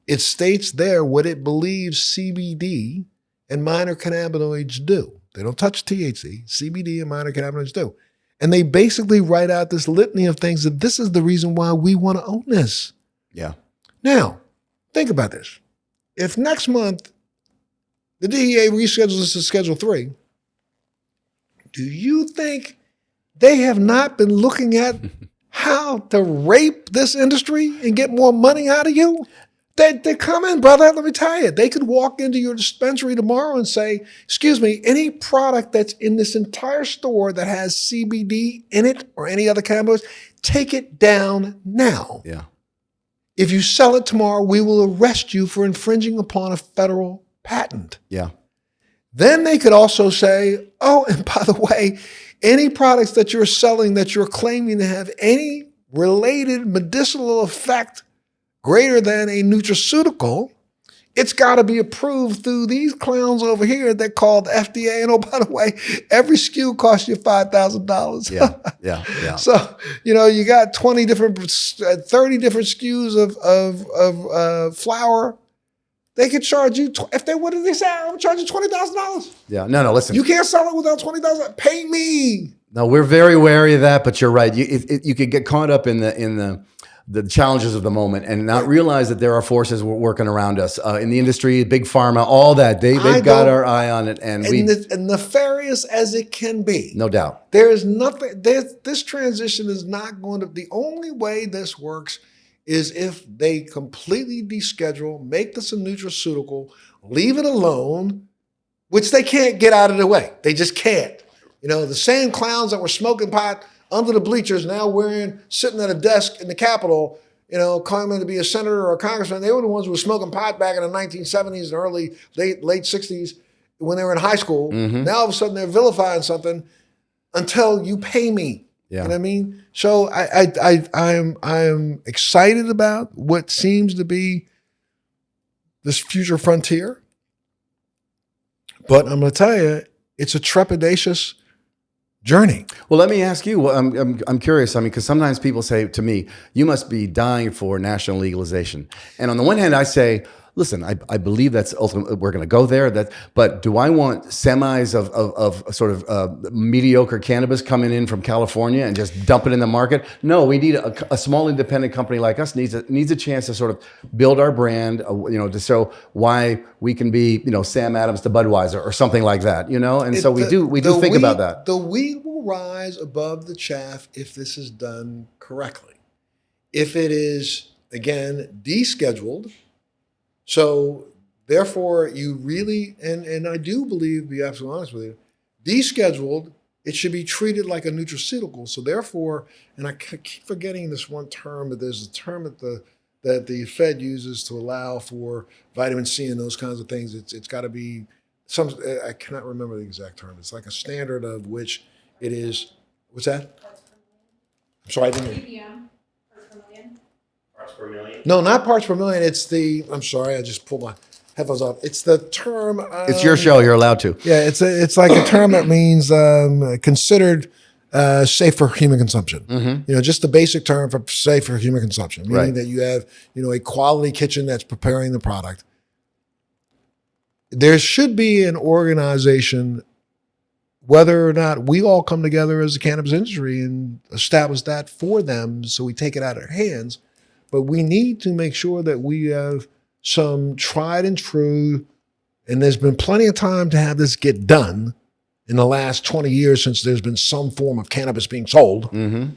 Speaker 1: It states there what it believes CBD and minor cannabinoids do. They don't touch THC, CBD and minor cannabinoids do. And they basically write out this litany of things that this is the reason why we want to own this.
Speaker 2: Yeah.
Speaker 1: Now, think about this. If next month the DEA reschedules this to Schedule 3, do you think they have not been looking at how to rape this industry and get more money out of you? They're coming, brother. Let me tell you. They could walk into your dispensary tomorrow and say, excuse me, any product that's in this entire store that has CBD in it or any other cannabis, take it down now.
Speaker 2: Yeah.
Speaker 1: If you sell it tomorrow, we will arrest you for infringing upon a federal patent.
Speaker 2: Yeah.
Speaker 1: Then they could also say, oh, and by the way, any products that you're selling that you're claiming to have any related medicinal effect greater than a nutraceutical, it's got to be approved through these clowns over here that call the FDA. And oh, by the way, every SKU costs you $5,000.
Speaker 2: Yeah.
Speaker 1: So, you got 30 different SKUs of flour. They could charge you, what did they say? I'm charge you $20,000.
Speaker 2: Yeah. No, listen.
Speaker 1: You can't sell it without $20,000. Pay me.
Speaker 2: No, we're very wary of that, but you're right. You could get caught up in the challenges of the moment and not realize that there are forces working around us in the industry, big pharma, all that. They've got our eye on it, and
Speaker 1: nefarious as it can be.
Speaker 2: No doubt.
Speaker 1: There is nothing. This transition is not going to. The only way this works is if they completely deschedule, make this a nutraceutical, leave it alone, which they can't get out of the way. They just can't. The same clowns that were smoking pot under the bleachers, now sitting at a desk in the Capitol, claiming to be a senator or a congressman. They were the ones who were smoking pot back in the 1970s and late 60s when they were in high school.
Speaker 2: Mm-hmm.
Speaker 1: Now all of a sudden they're vilifying something until you pay me.
Speaker 2: Yeah.
Speaker 1: You know what I mean? So I'm excited about what seems to be this future frontier. But I'm going to tell you, it's a trepidatious journey.
Speaker 2: Well, let me ask you. Well, I'm curious. I mean, because sometimes people say to me, "You must be dying for national legalization." And on the one hand, I say, "Listen, I believe that's ultimately we're going to go there. But do I want semis of sort of mediocre cannabis coming in from California and just dump it in the market? No, we need a small independent company like us needs a chance to sort of build our brand. To show why we can be, Sam Adams to Budweiser or something like that. And so we do think about that.
Speaker 1: The wheat will rise above the chaff if this is done correctly. If it is, again, descheduled, so therefore you really, and I do believe, to be absolutely honest with you, descheduled, it should be treated like a nutraceutical. So therefore, and I keep forgetting this one term, but there's a term that the Fed uses to allow for vitamin C and those kinds of things. It's got to be I cannot remember the exact term. It's like a standard of which it is. What's that? I'm sorry, I didn't hear.
Speaker 3: ppm parts per million.
Speaker 1: No, not parts per million. It's I'm sorry, I just pulled my headphones off. It's the term.
Speaker 2: It's your show. You're allowed to.
Speaker 1: Yeah, it's like a term that means considered safe for human consumption.
Speaker 2: Mm-hmm.
Speaker 1: Just the basic term for safe for human consumption, meaning
Speaker 2: Right.
Speaker 1: that you have, a quality kitchen that's preparing the product. There should be an organization, whether or not we all come together as the cannabis industry and establish that for them so we take it out of their hands. But we need to make sure that we have some tried and true, and there's been plenty of time to have this get done in the last 20 years since there's been some form of cannabis being sold.
Speaker 2: Mm-hmm.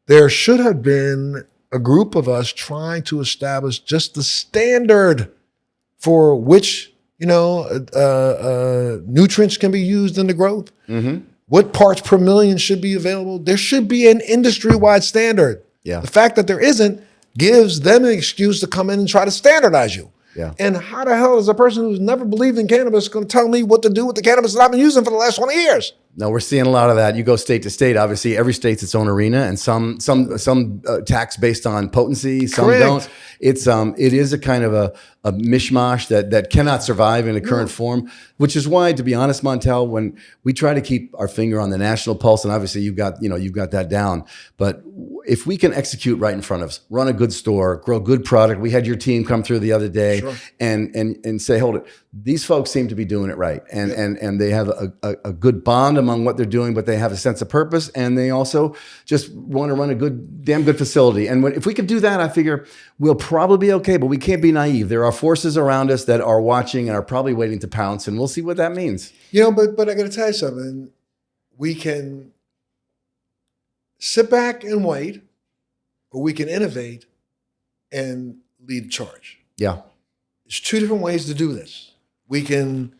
Speaker 1: There should have been a group of us trying to establish just the standard for which nutrients can be used in the growth.
Speaker 2: Mm-hmm.
Speaker 1: What parts per million should be available. There should be an industry-wide standard.
Speaker 2: Yeah.
Speaker 1: The fact that there isn't gives them an excuse to come in and try to standardize you.
Speaker 2: Yeah.
Speaker 1: And how the hell is a person who's never believed in cannabis going to tell me what to do with the cannabis that I've been using for the last 20 years?
Speaker 2: No, we're seeing a lot of that. You go state to state. Obviously, every state's its own arena, and some tax based on potency, some
Speaker 1: Correct.
Speaker 2: don't. It is a kind of a mishmash that cannot survive in a current form. Which is why, to be honest, Montel, when we try to keep our finger on the national pulse, and obviously you've got that down, but if we can execute right in front of us, run a good store, grow good product. We had your team come through the other day,
Speaker 1: Sure.
Speaker 2: and say, hold it. These folks seem to be doing it right, and they have a good bond among what they're doing, but they have a sense of purpose, and they also just want to run a damn good facility. And if we could do that, I figure we'll probably be okay. But we can't be naive. There are forces around us that are watching and are probably waiting to pounce, and we'll see what that means.
Speaker 1: But I got to tell you something. We can sit back and wait, or we can innovate and lead the charge.
Speaker 2: Yeah.
Speaker 1: There's two different ways to do this. We can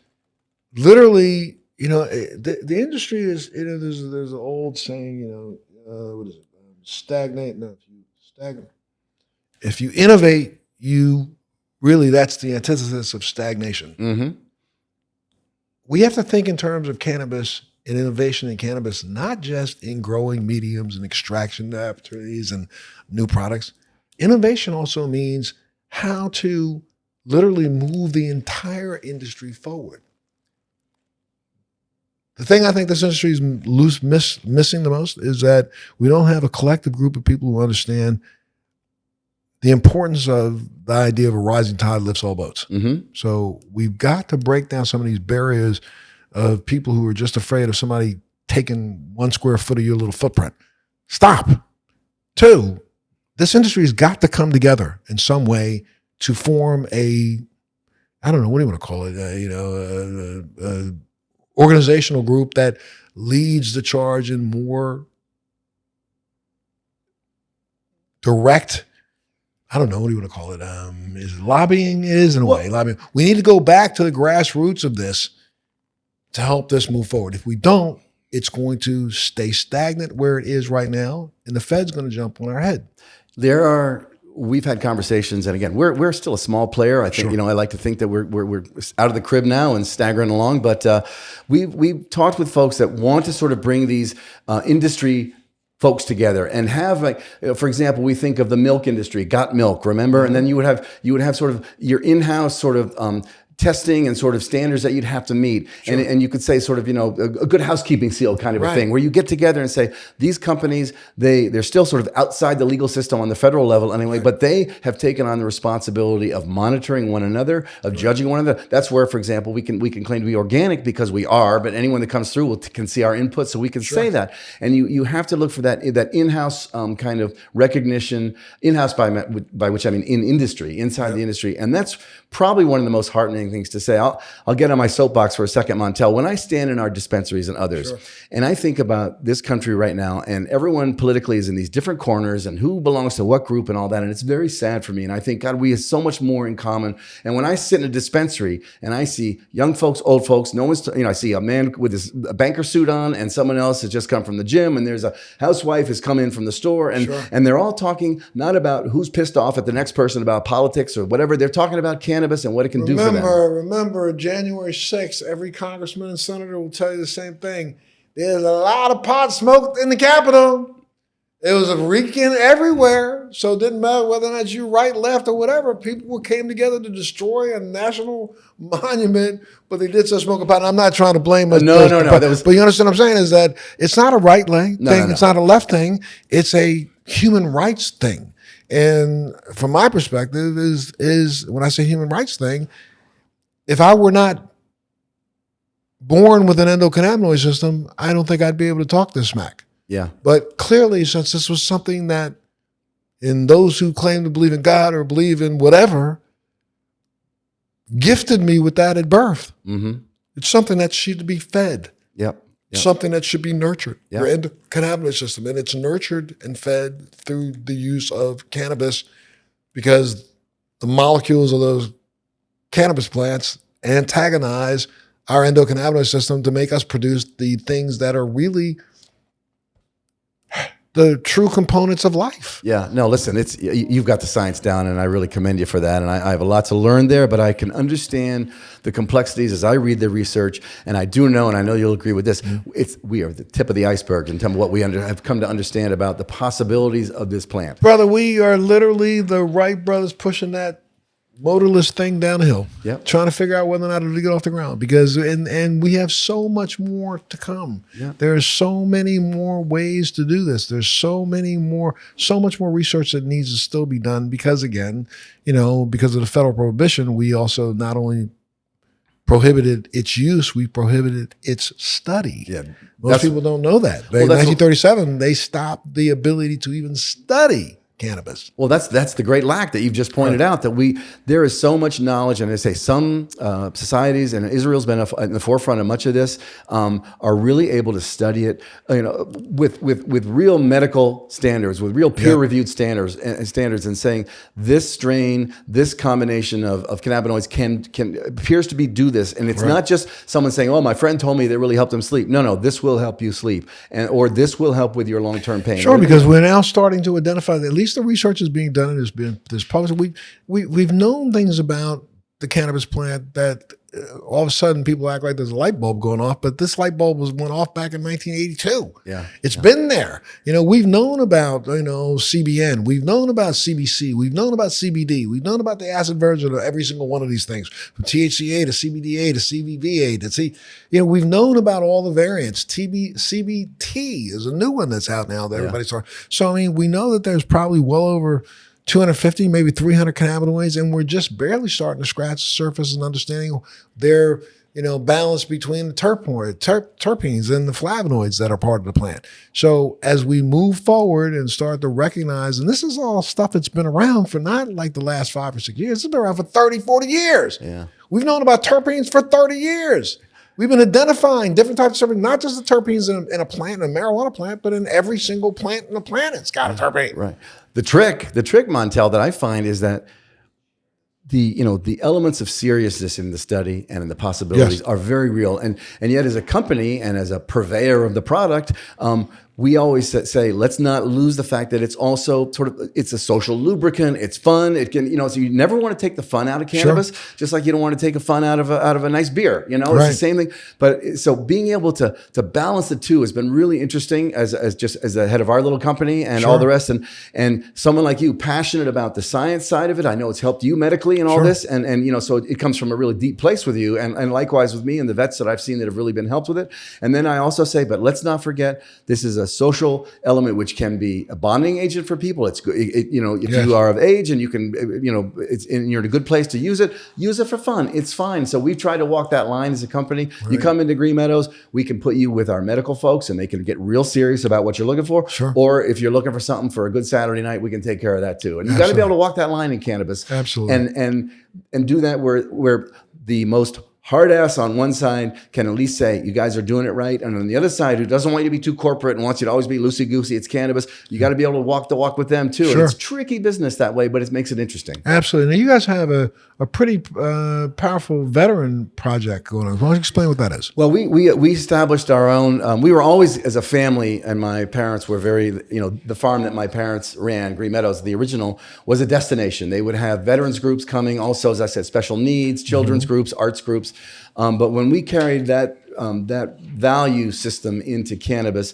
Speaker 1: literally, the industry is, there's an old saying, what is it? Stagnate. No, if you innovate, that's the antithesis of stagnation.
Speaker 2: Mm-hmm.
Speaker 1: We have to think in terms of cannabis and innovation in cannabis, not just in growing mediums and extraction opportunities and new products. Innovation also means how to literally move the entire industry forward. The thing I think this industry is missing the most is that we don't have a collective group of people who understand the importance of the idea of a rising tide lifts all boats.
Speaker 2: Mm-hmm.
Speaker 1: So we've got to break down some of these barriers of people who are just afraid of somebody taking 1 square foot of your little footprint. Stop. 2, this industry has got to come together in some way to form I don't know, what do you want to call it? A organizational group that leads the charge in more direct, I don't know, what do you want to call it? Is lobbying? It is in a way. Lobbying. We need to go back to the grassroots of this to help this move forward. If we don't, it's going to stay stagnant where it is right now, and the Fed's going to jump on our head.
Speaker 2: We've had conversations, and again, we're still a small player. I think,
Speaker 1: Sure.
Speaker 2: I like to think that we're out of the crib now and staggering along. But we've talked with folks that want to sort of bring these industry folks together and have, for example, we think of the milk industry, Got Milk, remember? And then you would have sort of your in-house sort of testing and sort of standards that you'd have to meet. Sure. And you could say sort of, a good housekeeping seal kind of a thing, where you get together and say, these companies, they're still sort of outside the legal system on the federal level anyway, but they have taken on the responsibility of monitoring one another, of judging one another. That's where, for example, we can claim to be organic because we are, but anyone that comes through can see our input, so we can say that. And you have to look for that in-house kind of recognition, in-house by which I mean in industry, inside the industry. And that's probably one of the most heartening things to say. I'll get on my soapbox for a second, Montel. When I stand in our dispensaries and others, and I think about this country right now, and everyone politically is in these different corners, and who belongs to what group and all that, and it's very sad for me. And I think, God, we have so much more in common. And when I sit in a dispensary and I see young folks, old folks, I see a man with a banker suit on, and someone else has just come from the gym, and there's a housewife has come in from the store, and they're all talking not about who's pissed off at the next person about politics or whatever. They're talking about cannabis and what it can do for them.
Speaker 1: Remember, January 6th, every congressman and senator will tell you the same thing. There's a lot of pot smoked in the Capitol. It was reeking everywhere. So it didn't matter whether or not you right, left, or whatever. People came together to destroy a national monument, but they did so smoke a pot. And I'm not trying to blame us.
Speaker 2: No.
Speaker 1: But you understand what I'm saying is that it's not a right thing. It's not a left thing. It's a human rights thing. And from my perspective is when I say human rights thing, if I were not born with an endocannabinoid system, I don't think I'd be able to talk this smack.
Speaker 2: Yeah.
Speaker 1: But clearly, since this was something that in those who claim to believe in God or believe in whatever, gifted me with that at birth. Mm-hmm. It's something that should be fed.
Speaker 2: Yep.
Speaker 1: Something that should be nurtured. Your endocannabinoid system. And it's nurtured and fed through the use of cannabis because the molecules of those cannabis plants antagonize our endocannabinoid system to make us produce the things that are really the true components of life.
Speaker 2: Yeah, no, listen, you've got the science down, and I really commend you for that. And I have a lot to learn there, but I can understand the complexities as I read the research, and I do know, and I know you'll agree with this, we are the tip of the iceberg in terms of what we have come to understand about the possibilities of this plant.
Speaker 1: Brother, we are literally the Wright brothers pushing that motorless thing downhill, trying to figure out whether or not to get off the ground, because and we have so much more to come. There's so many more ways to do this. There's so much more research that needs to still be done, because again, because of the federal prohibition, we also not only prohibited its use, we prohibited its study. Most people don't know that. In 1937, they stopped the ability to even study cannabis.
Speaker 2: Well, that's the great lack that you've just pointed out, that there is so much knowledge, and I say some societies, and Israel's been in the forefront of much of this, are really able to study it, with real medical standards, with real peer-reviewed standards, and saying this strain, this combination of cannabinoids can appears to do this, and it's not just someone saying, "Oh, my friend told me that really helped him sleep." No, this will help you sleep, or this will help with your long-term pain.
Speaker 1: Sure, because we're now starting to identify that at least the research is being done and there's published. We've known things about the cannabis plant that all of a sudden people act like there's a light bulb going off, but this light bulb went off back in 1982. It's been there. We've known about CBN, we've known about CBC, we've known about CBD, we've known about the acid version of every single one of these things, from THCA to CBDA to CBVA to we've known about all the variants. CBT is a new one that's out now that everybody's talking. So we know that there's probably well over 250, maybe 300 cannabinoids, and we're just barely starting to scratch the surface and understanding their balance between the terpenes and the flavonoids that are part of the plant. So as we move forward and start to recognize, and this is all stuff that's been around for not like the last 5 or 6 years, it's been around for 30, 40 years. We've known about terpenes for 30 years. We've been identifying different types of terpenes, not just the terpenes in a plant, in a marijuana plant, but in every single plant in the planet's got a terpene.
Speaker 2: Right. The trick, Montel, that I find is that the elements of seriousness in the study and in the possibilities are very real. And yet as a company and as a purveyor of the product, we always say, let's not lose the fact that it's also it's a social lubricant. It's fun. It can, so you never want to take the fun out of cannabis, just like you don't want to take the fun out of a nice beer. It's the same thing. But so being able to balance the two has been really interesting as the head of our little company and all the rest. And someone like you, passionate about the science side of it. I know it's helped you medically and all this. And so it comes from a really deep place with you. And likewise with me and the vets that I've seen that have really been helped with it. And then I also say, but let's not forget, this is a social element which can be a bonding agent for people. It's good, if you are of age and you can, you're in a good place to use it for fun. It's fine. So we try to walk that line as a company. Right. You come into Green Meadows, we can put you with our medical folks and they can get real serious about what you're looking for. Sure. Or if you're looking for something for a good Saturday night, we can take care of that too. And you got to be able to walk that line in cannabis.
Speaker 1: Absolutely.
Speaker 2: And do that where the most hard ass on one side can at least say, you guys are doing it right. And on the other side, who doesn't want you to be too corporate and wants you to always be loosey-goosey, it's cannabis. You got to be able to walk the walk with them too. Sure. And it's tricky business that way, but it makes it interesting.
Speaker 1: Absolutely. Now you guys have a pretty powerful veteran project going on. Why don't you explain what that is?
Speaker 2: Well, we established our own, we were always, as a family, and my parents were very, the farm that my parents ran, Green Meadows, the original, was a destination. They would have veterans groups coming, also, as I said, special needs, children's groups, arts groups. But when we carried that value system into cannabis,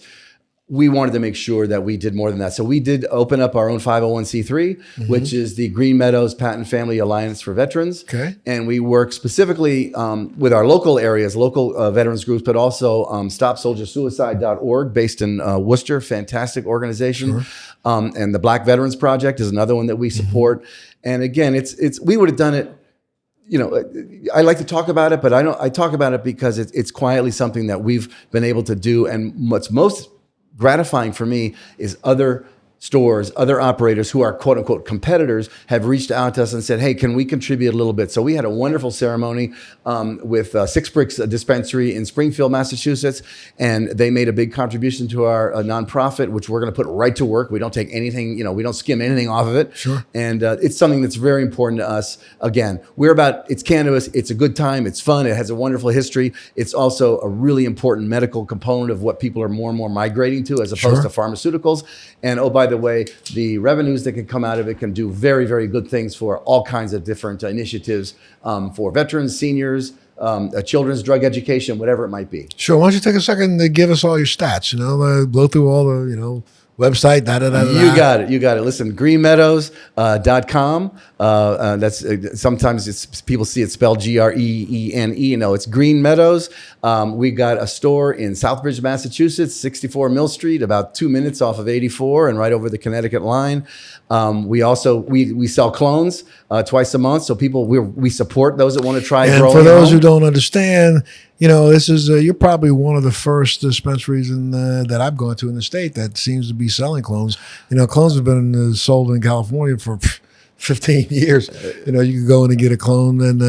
Speaker 2: we wanted to make sure that we did more than that. So we did open up our own 501c3, which is the Green Meadows Patton Family Alliance for Veterans. Okay. And we work specifically with our local areas, local veterans groups, but also StopSoldierSuicide.org, based in Worcester, fantastic organization. Sure. And the Black Veterans Project is another one that we support. And again, it's we would have done it. I like to talk about it, but I talk about it because it's quietly something that we've been able to do. And what's most gratifying for me is other stores, other operators who are quote unquote competitors have reached out to us and said, hey, can we contribute a little bit? So we had a wonderful ceremony with Six Bricks Dispensary in Springfield, Massachusetts. And they made a big contribution to our nonprofit, which we're going to put right to work. We don't take anything, we don't skim anything off of it. Sure. And it's something that's very important to us. Again, it's cannabis. It's a good time. It's fun. It has a wonderful history. It's also a really important medical component of what people are more and more migrating to as opposed to pharmaceuticals. And oh, by the way, the revenues that can come out of it can do very, very good things for all kinds of different initiatives for veterans, seniors, children's drug education, whatever it might be.
Speaker 1: Sure. Why don't you take a second to give us all your stats, blow through all the, website,
Speaker 2: You got it. Listen, greenmeadows.com. That's sometimes people see it spelled Greene. No, it's Green Meadows. We got a store in Southbridge, Massachusetts, 64 Mill Street, about 2 minutes off of 84 and right over the Connecticut line. We also we sell clones twice a month, so we support those that want to try.
Speaker 1: And for those who don't understand, this is you're probably one of the first dispensaries that I've gone to in the state that seems to be selling clones. Clones have been sold in California for 15 years. You can go in and get a clone, and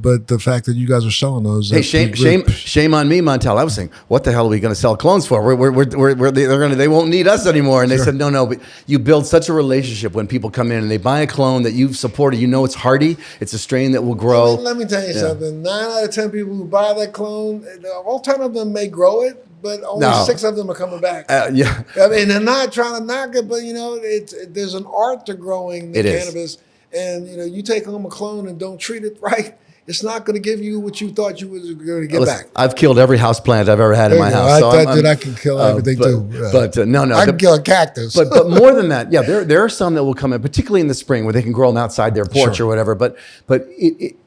Speaker 1: but the fact that you guys are selling those.
Speaker 2: Hey, shame on me, Montel. I was saying, what the hell are we going to sell clones for? They won't need us anymore. And they said, no, but you build such a relationship when people come in and they buy a clone that you've supported. It's hardy. It's a strain that will grow.
Speaker 1: Let me tell you something. 9 out of 10 people who buy that clone, all 10 of them may grow it, but only 6 of them are coming back.
Speaker 2: Yeah.
Speaker 1: I mean, they're not trying to knock it, but there's an art to growing cannabis. And you take home a clone and don't treat it right, it's not going to give you what you thought you was going to get back.
Speaker 2: I've killed every house plant I've ever had in my house.
Speaker 1: I thought that I could kill everything too.
Speaker 2: But no.
Speaker 1: I can kill a cactus.
Speaker 2: but more than that, there are some that will come in, particularly in the spring, where they can grow them outside their porch or whatever. But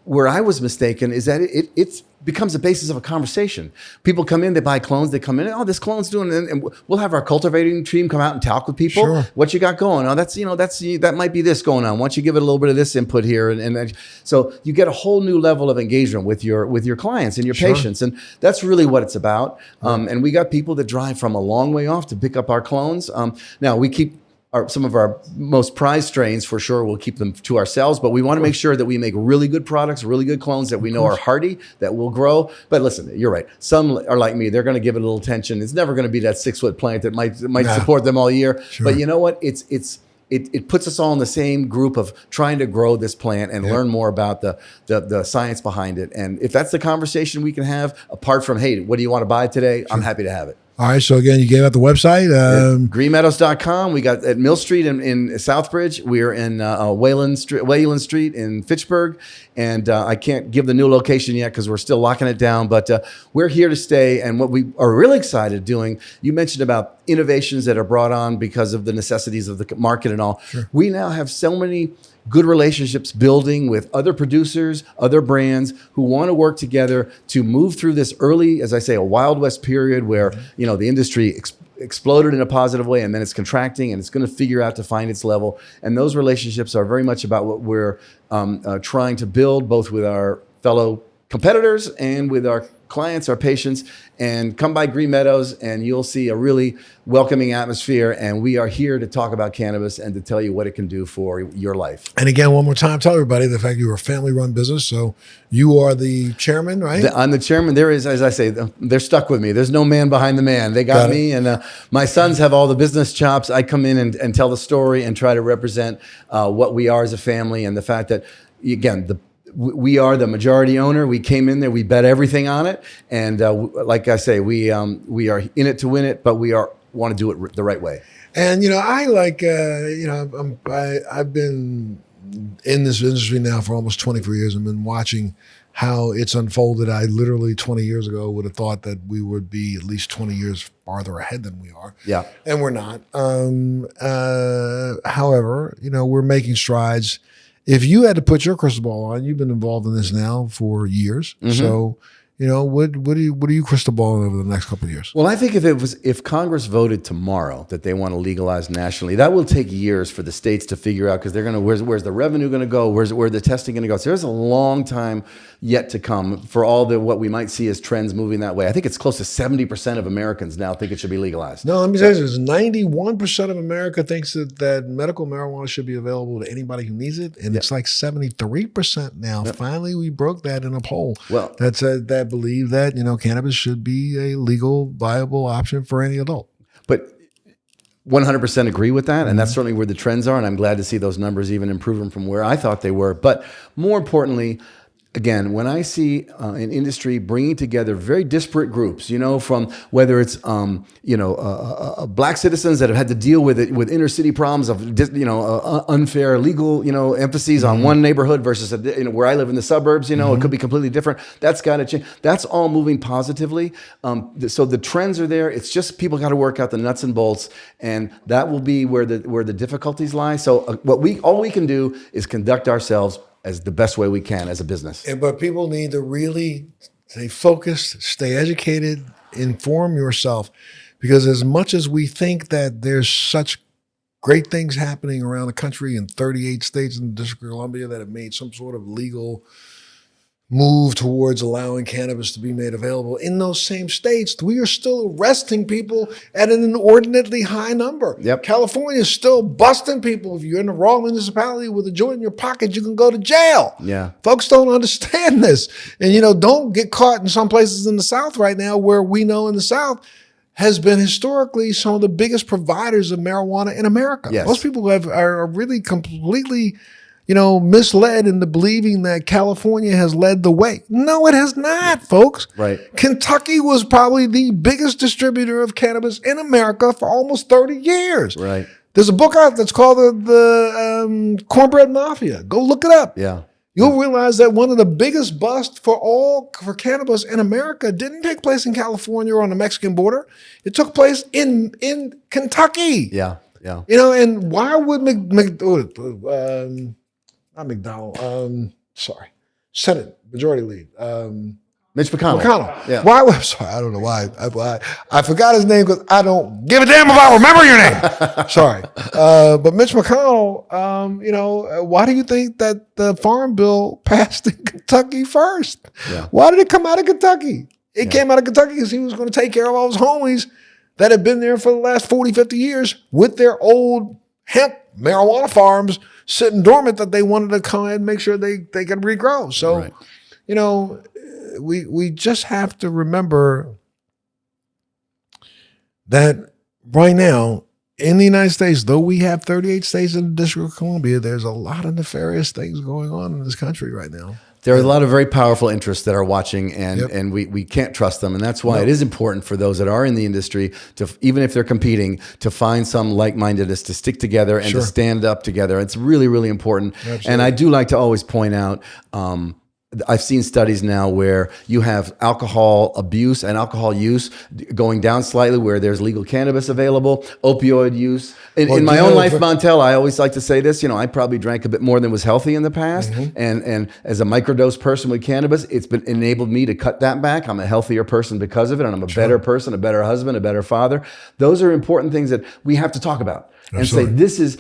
Speaker 2: where I was mistaken is that it's becomes the basis of a conversation. People come in, they buy clones, they come in, this clone's doing, and we'll have our cultivating team come out and talk with people. Sure. What you got going on? That might be this going on. Once you give it a little bit of this input here, and so you get a whole new level of engagement with your clients and your patients, and that's really what it's about. And we got people that drive from a long way off to pick up our clones. Now we keep some of our most prized strains, for sure, we'll keep them to ourselves, but we want to make sure that we make really good products, really good clones that we know are hardy, that will grow. But listen, you're right. Some are like me. They're going to give it a little attention. It's never going to be that 6-foot plant that might support them all year. Sure. But you know what? It puts us all in the same group of trying to grow this plant and learn more about the science behind it. And if that's the conversation we can have, apart from, hey, what do you want to buy today? I'm happy to have it.
Speaker 1: All right. So again, you gave out the website.
Speaker 2: Greenmeadows.com. We got at Mill Street in Southbridge. We are in Wayland Street in Fitchburg. And I can't give the new location yet because we're still locking it down. But we're here to stay. And what we are really excited doing, you mentioned about innovations that are brought on because of the necessities of the market and all. Sure. We now have so many good relationships building with other producers, other brands who want to work together to move through this early, as I say, a Wild West period where, you know, the industry exploded in a positive way and then it's contracting and it's going to figure out to find its level. And those relationships are very much about what we're trying to build, both with our fellow competitors and with our clients, our patients. And come by Green Meadows and you'll see a really welcoming atmosphere. And we are here to talk about cannabis and to tell you what it can do for your life.
Speaker 1: And again, one more time, tell everybody the fact you're a family-run business. So you are the chairman, right?
Speaker 2: I'm the chairman. There is, as I say, they're stuck with me. There's no man behind the man. They got me. And my sons have all the business chops. I come in and tell the story and try to represent what we are as a family and the fact that, again, we are the majority owner. We came in there, we bet everything on it. And like I say, we are in it to win it, but we want to do it the right way.
Speaker 1: And, you know, I like, you know, I've been in this industry now for almost 24 years. I've been watching how it's unfolded. I literally 20 years ago would have thought that we would be at least 20 years farther ahead than we are. Yeah. And we're not. However, you know, we're making strides. If you had to put your crystal ball on, you've been involved in this now for years. Mm-hmm. So, you know, what are you crystal balling over the next couple of years?
Speaker 2: Well, I think if Congress voted tomorrow that they want to legalize nationally, that will take years for the states to figure out because they're going to where's the revenue going to go, where the testing going to go. So there's a long time yet to come for all what we might see as trends moving that way. I think it's close to 70% of Americans now think it should be legalized.
Speaker 1: No, let me say this: 91% of America thinks that medical marijuana should be available to anybody who needs it, and it's like 73% now. Yep. Finally, we broke that in a poll. Well, that believe that, you know, cannabis should be a legal, viable option for any adult.
Speaker 2: But 100% agree with that. And that's certainly where the trends are. And I'm glad to see those numbers even improving from where I thought they were. But more importantly, again, when I see an industry bringing together very disparate groups, you know, from whether it's, black citizens that have had to deal with inner city problems of, unfair legal, emphases on one neighborhood versus, where I live in the suburbs, it could be completely different. That's got to change. That's all moving positively. So the trends are there. It's just people got to work out the nuts and bolts, and that will be where the difficulties lie. So all we can do is conduct ourselves as the best way we can as a business.
Speaker 1: But people need to really stay focused, stay educated, inform yourself. Because as much as we think that there's such great things happening around the country in 38 states in the District of Columbia that have made some sort of legal move towards allowing cannabis to be made available, in those same states, we are still arresting people at an inordinately high number. Yep. California is still busting people. If you're in the wrong municipality with a joint in your pocket, you can go to jail. Yeah. Folks don't understand this. And, don't get caught in some places in the South right now where we know in the South has been historically some of the biggest providers of marijuana in America. Yes. Most people are really completely misled into believing that California has led the way. No, it has not, folks. Right. Kentucky was probably the biggest distributor of cannabis in America for almost 30 years. Right. There's a book out that's called the Cornbread Mafia. Go look it up. Yeah. You'll realize that one of the biggest busts for cannabis in America didn't take place in California or on the Mexican border. It took place in Kentucky. Yeah. Yeah. And why would not McDonald. Senate Majority Lead.
Speaker 2: Mitch McConnell.
Speaker 1: Yeah. Why? I'm sorry, I don't know why. I forgot his name because I don't give a damn if I remember your name. Sorry. But Mitch McConnell, why do you think that the Farm Bill passed in Kentucky first? Yeah. Why did it come out of Kentucky? It came out of Kentucky because he was going to take care of all his homies that have been there for the last 40, 50 years with their old hemp marijuana farms sitting dormant that they wanted to come and make sure they could regrow. So, we just have to remember that right now in the United States, though we have 38 states in the District of Columbia, there's a lot of nefarious things going on in this country right now.
Speaker 2: There are a lot of very powerful interests that are watching, and
Speaker 1: Yep.
Speaker 2: and we can't trust them, and that's why it is important for those that are in the industry to, even if they're competing, to find some like-mindedness, to stick together and
Speaker 1: Sure.
Speaker 2: to stand up together. It's really, really important.
Speaker 1: Absolutely.
Speaker 2: And I do like to always point out. I've seen studies now where you have alcohol abuse and alcohol use going down slightly where there's legal cannabis available, opioid use. In my own life, Montel, I always like to say this, I probably drank a bit more than was healthy in the past.
Speaker 1: Mm-hmm.
Speaker 2: And as a microdose person with cannabis, it's been enabled me to cut that back. I'm a healthier person because of it. And I'm a better person, a better husband, a better father. Those are important things that we have to talk about.
Speaker 1: Absolutely.
Speaker 2: And say, this is,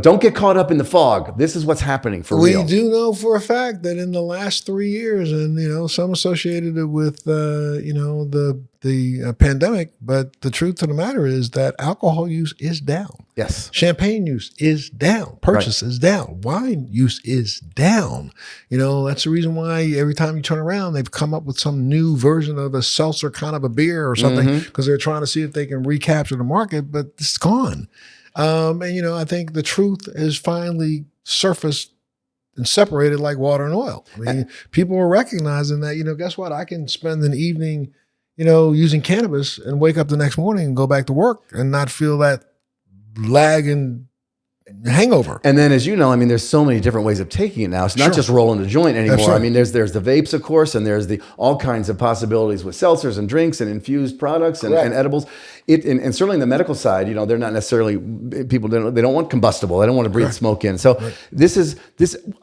Speaker 2: don't get caught up in the fog. This is what's happening for real.
Speaker 1: We do know for a fact that in the last 3 years, and some associated it with the pandemic, but the truth of the matter is that alcohol use is down.
Speaker 2: Yes.
Speaker 1: Champagne use is down. Purchase is down. Wine use is down. That's the reason why every time you turn around, they've come up with some new version of a seltzer kind of a beer or something because they're trying to see if they can recapture the market, but it's gone. I think the truth is finally surfaced and separated like water and oil. I mean, people are recognizing that, guess what? I can spend an evening, using cannabis and wake up the next morning and go back to work and not feel that lag and hangover.
Speaker 2: And then, as you know, there's so many different ways of taking it now. It's not just rolling a joint anymore.
Speaker 1: Absolutely.
Speaker 2: There's the vapes, of course, and there's all kinds of possibilities with seltzers and drinks and infused products and edibles. And certainly in the medical side, they're not necessarily, people they don't want combustible. They don't want to breathe smoke in. So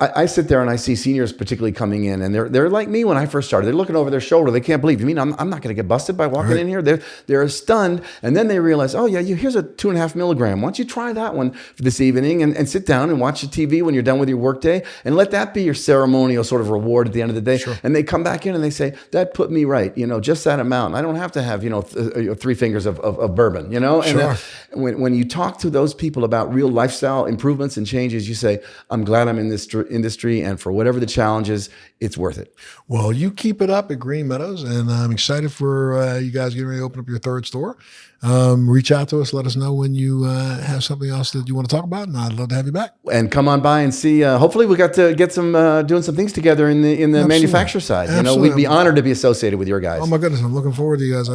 Speaker 2: I sit there and I see seniors particularly coming in, and they're like me when I first started. They're looking over their shoulder. They can't believe, you mean I'm not going to get busted by walking in here? They're stunned. And then they realize, oh yeah, here's a 2.5 milligram. Why don't you try that one for this evening and sit down and watch the TV when you're done with your workday, and let that be your ceremonial sort of reward at the end of the day.
Speaker 1: Sure.
Speaker 2: And they come back in and they say, that put me right, just that amount. I don't have to have, 3 fingers of bourbon, And
Speaker 1: Sure.
Speaker 2: when you talk to those people about real lifestyle improvements and changes, you say, I'm glad I'm in this industry, and for whatever the challenge is, it's worth it.
Speaker 1: Well, you keep it up at Green Meadows, and I'm excited for you guys getting ready to open up your 3rd store. Reach out to us. Let us know when you have something else that you want to talk about, and I'd love to have you back.
Speaker 2: And come on by and see. Hopefully, we got to get some doing some things together in the manufacturer side.
Speaker 1: Absolutely.
Speaker 2: We'd be honored to be associated with your guys.
Speaker 1: Oh my goodness, I'm looking forward to you guys.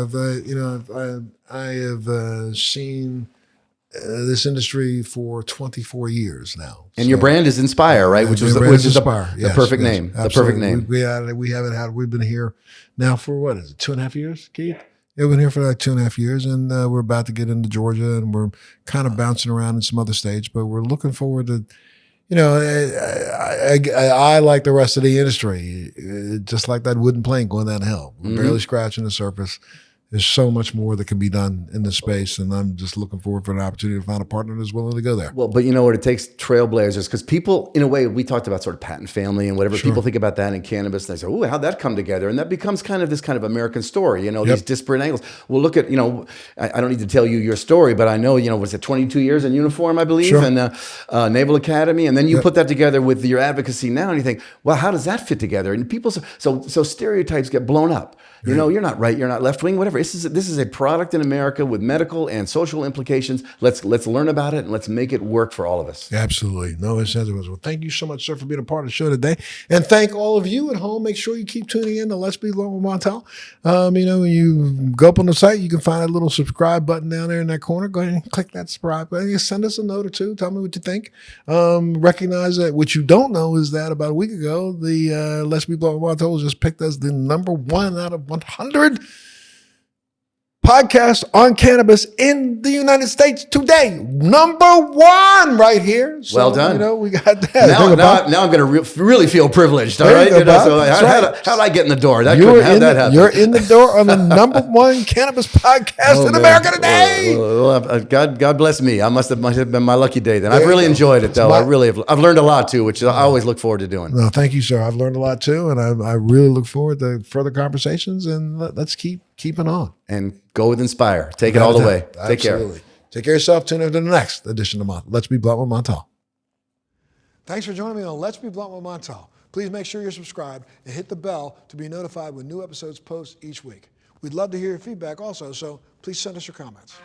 Speaker 1: I have seen this industry for 24 years now.
Speaker 2: And your brand is Inspire, right? Which is the perfect name.
Speaker 1: Absolutely.
Speaker 2: The perfect name.
Speaker 1: We haven't had. We've been here now for what is it? 2.5 years, Keith? Yeah, we've been here for like 2.5 years, and we're about to get into Georgia, and we're kind of bouncing around in some other states, but we're looking forward to. I like the rest of the industry, just like that wooden plank going down the hill. We're barely scratching the surface. There's so much more that can be done in this space, and I'm just looking forward for an opportunity to find a partner that's willing to go there.
Speaker 2: Well, but you know what? It takes trailblazers, because people, in a way, we talked about sort of Patton family and whatever.
Speaker 1: Sure.
Speaker 2: People think about that in cannabis, and they say, "Oh, how'd that come together?" And that becomes kind of this kind of American story, these disparate angles. Well, look at, I don't need to tell you your story, but I know, was it 22 years in uniform, I believe,
Speaker 1: Sure.
Speaker 2: and Naval Academy, and then you put that together with your advocacy now, and you think, well, how does that fit together? And people, so stereotypes get blown up. You're not right, you're not left wing, whatever. This is a product in America with medical and social implications. Let's learn about it, and let's make it work for all of us.
Speaker 1: Absolutely. No, it says it was. Well, thank you so much, sir, for being a part of the show today. And thank all of you at home. Make sure you keep tuning in to Let's Be Blunt with Montel. When you go up on the site, you can find a little subscribe button down there in that corner. Go ahead and click that subscribe button. Send us a note or two. Tell me what you think. Recognize that what you don't know is that about a week ago, the Let's Be Blunt with Montel was just picked as the #1 out of 100 podcast on cannabis in the United States today. #1 right here. So,
Speaker 2: well done.
Speaker 1: We got that.
Speaker 2: Now I'm going to really feel privileged. All right. So how did I get in the door? That happen.
Speaker 1: You're in the door on the #1 cannabis podcast in America today.
Speaker 2: Well, God bless me. I must have been my lucky day then. I've really enjoyed it though. I've learned a lot too, which I always look forward to doing.
Speaker 1: No, thank you, sir. I've learned a lot too, and I really look forward to further conversations. And let's keep keeping on.
Speaker 2: And go with Inspire. Take it all the way. Take care.
Speaker 1: Take care of yourself. Tune in to the next edition of Let's Be Blunt with Montel. Thanks for joining me on Let's Be Blunt with Montel. Please make sure you're subscribed and hit the bell to be notified when new episodes post each week. We'd love to hear your feedback also, so please send us your comments.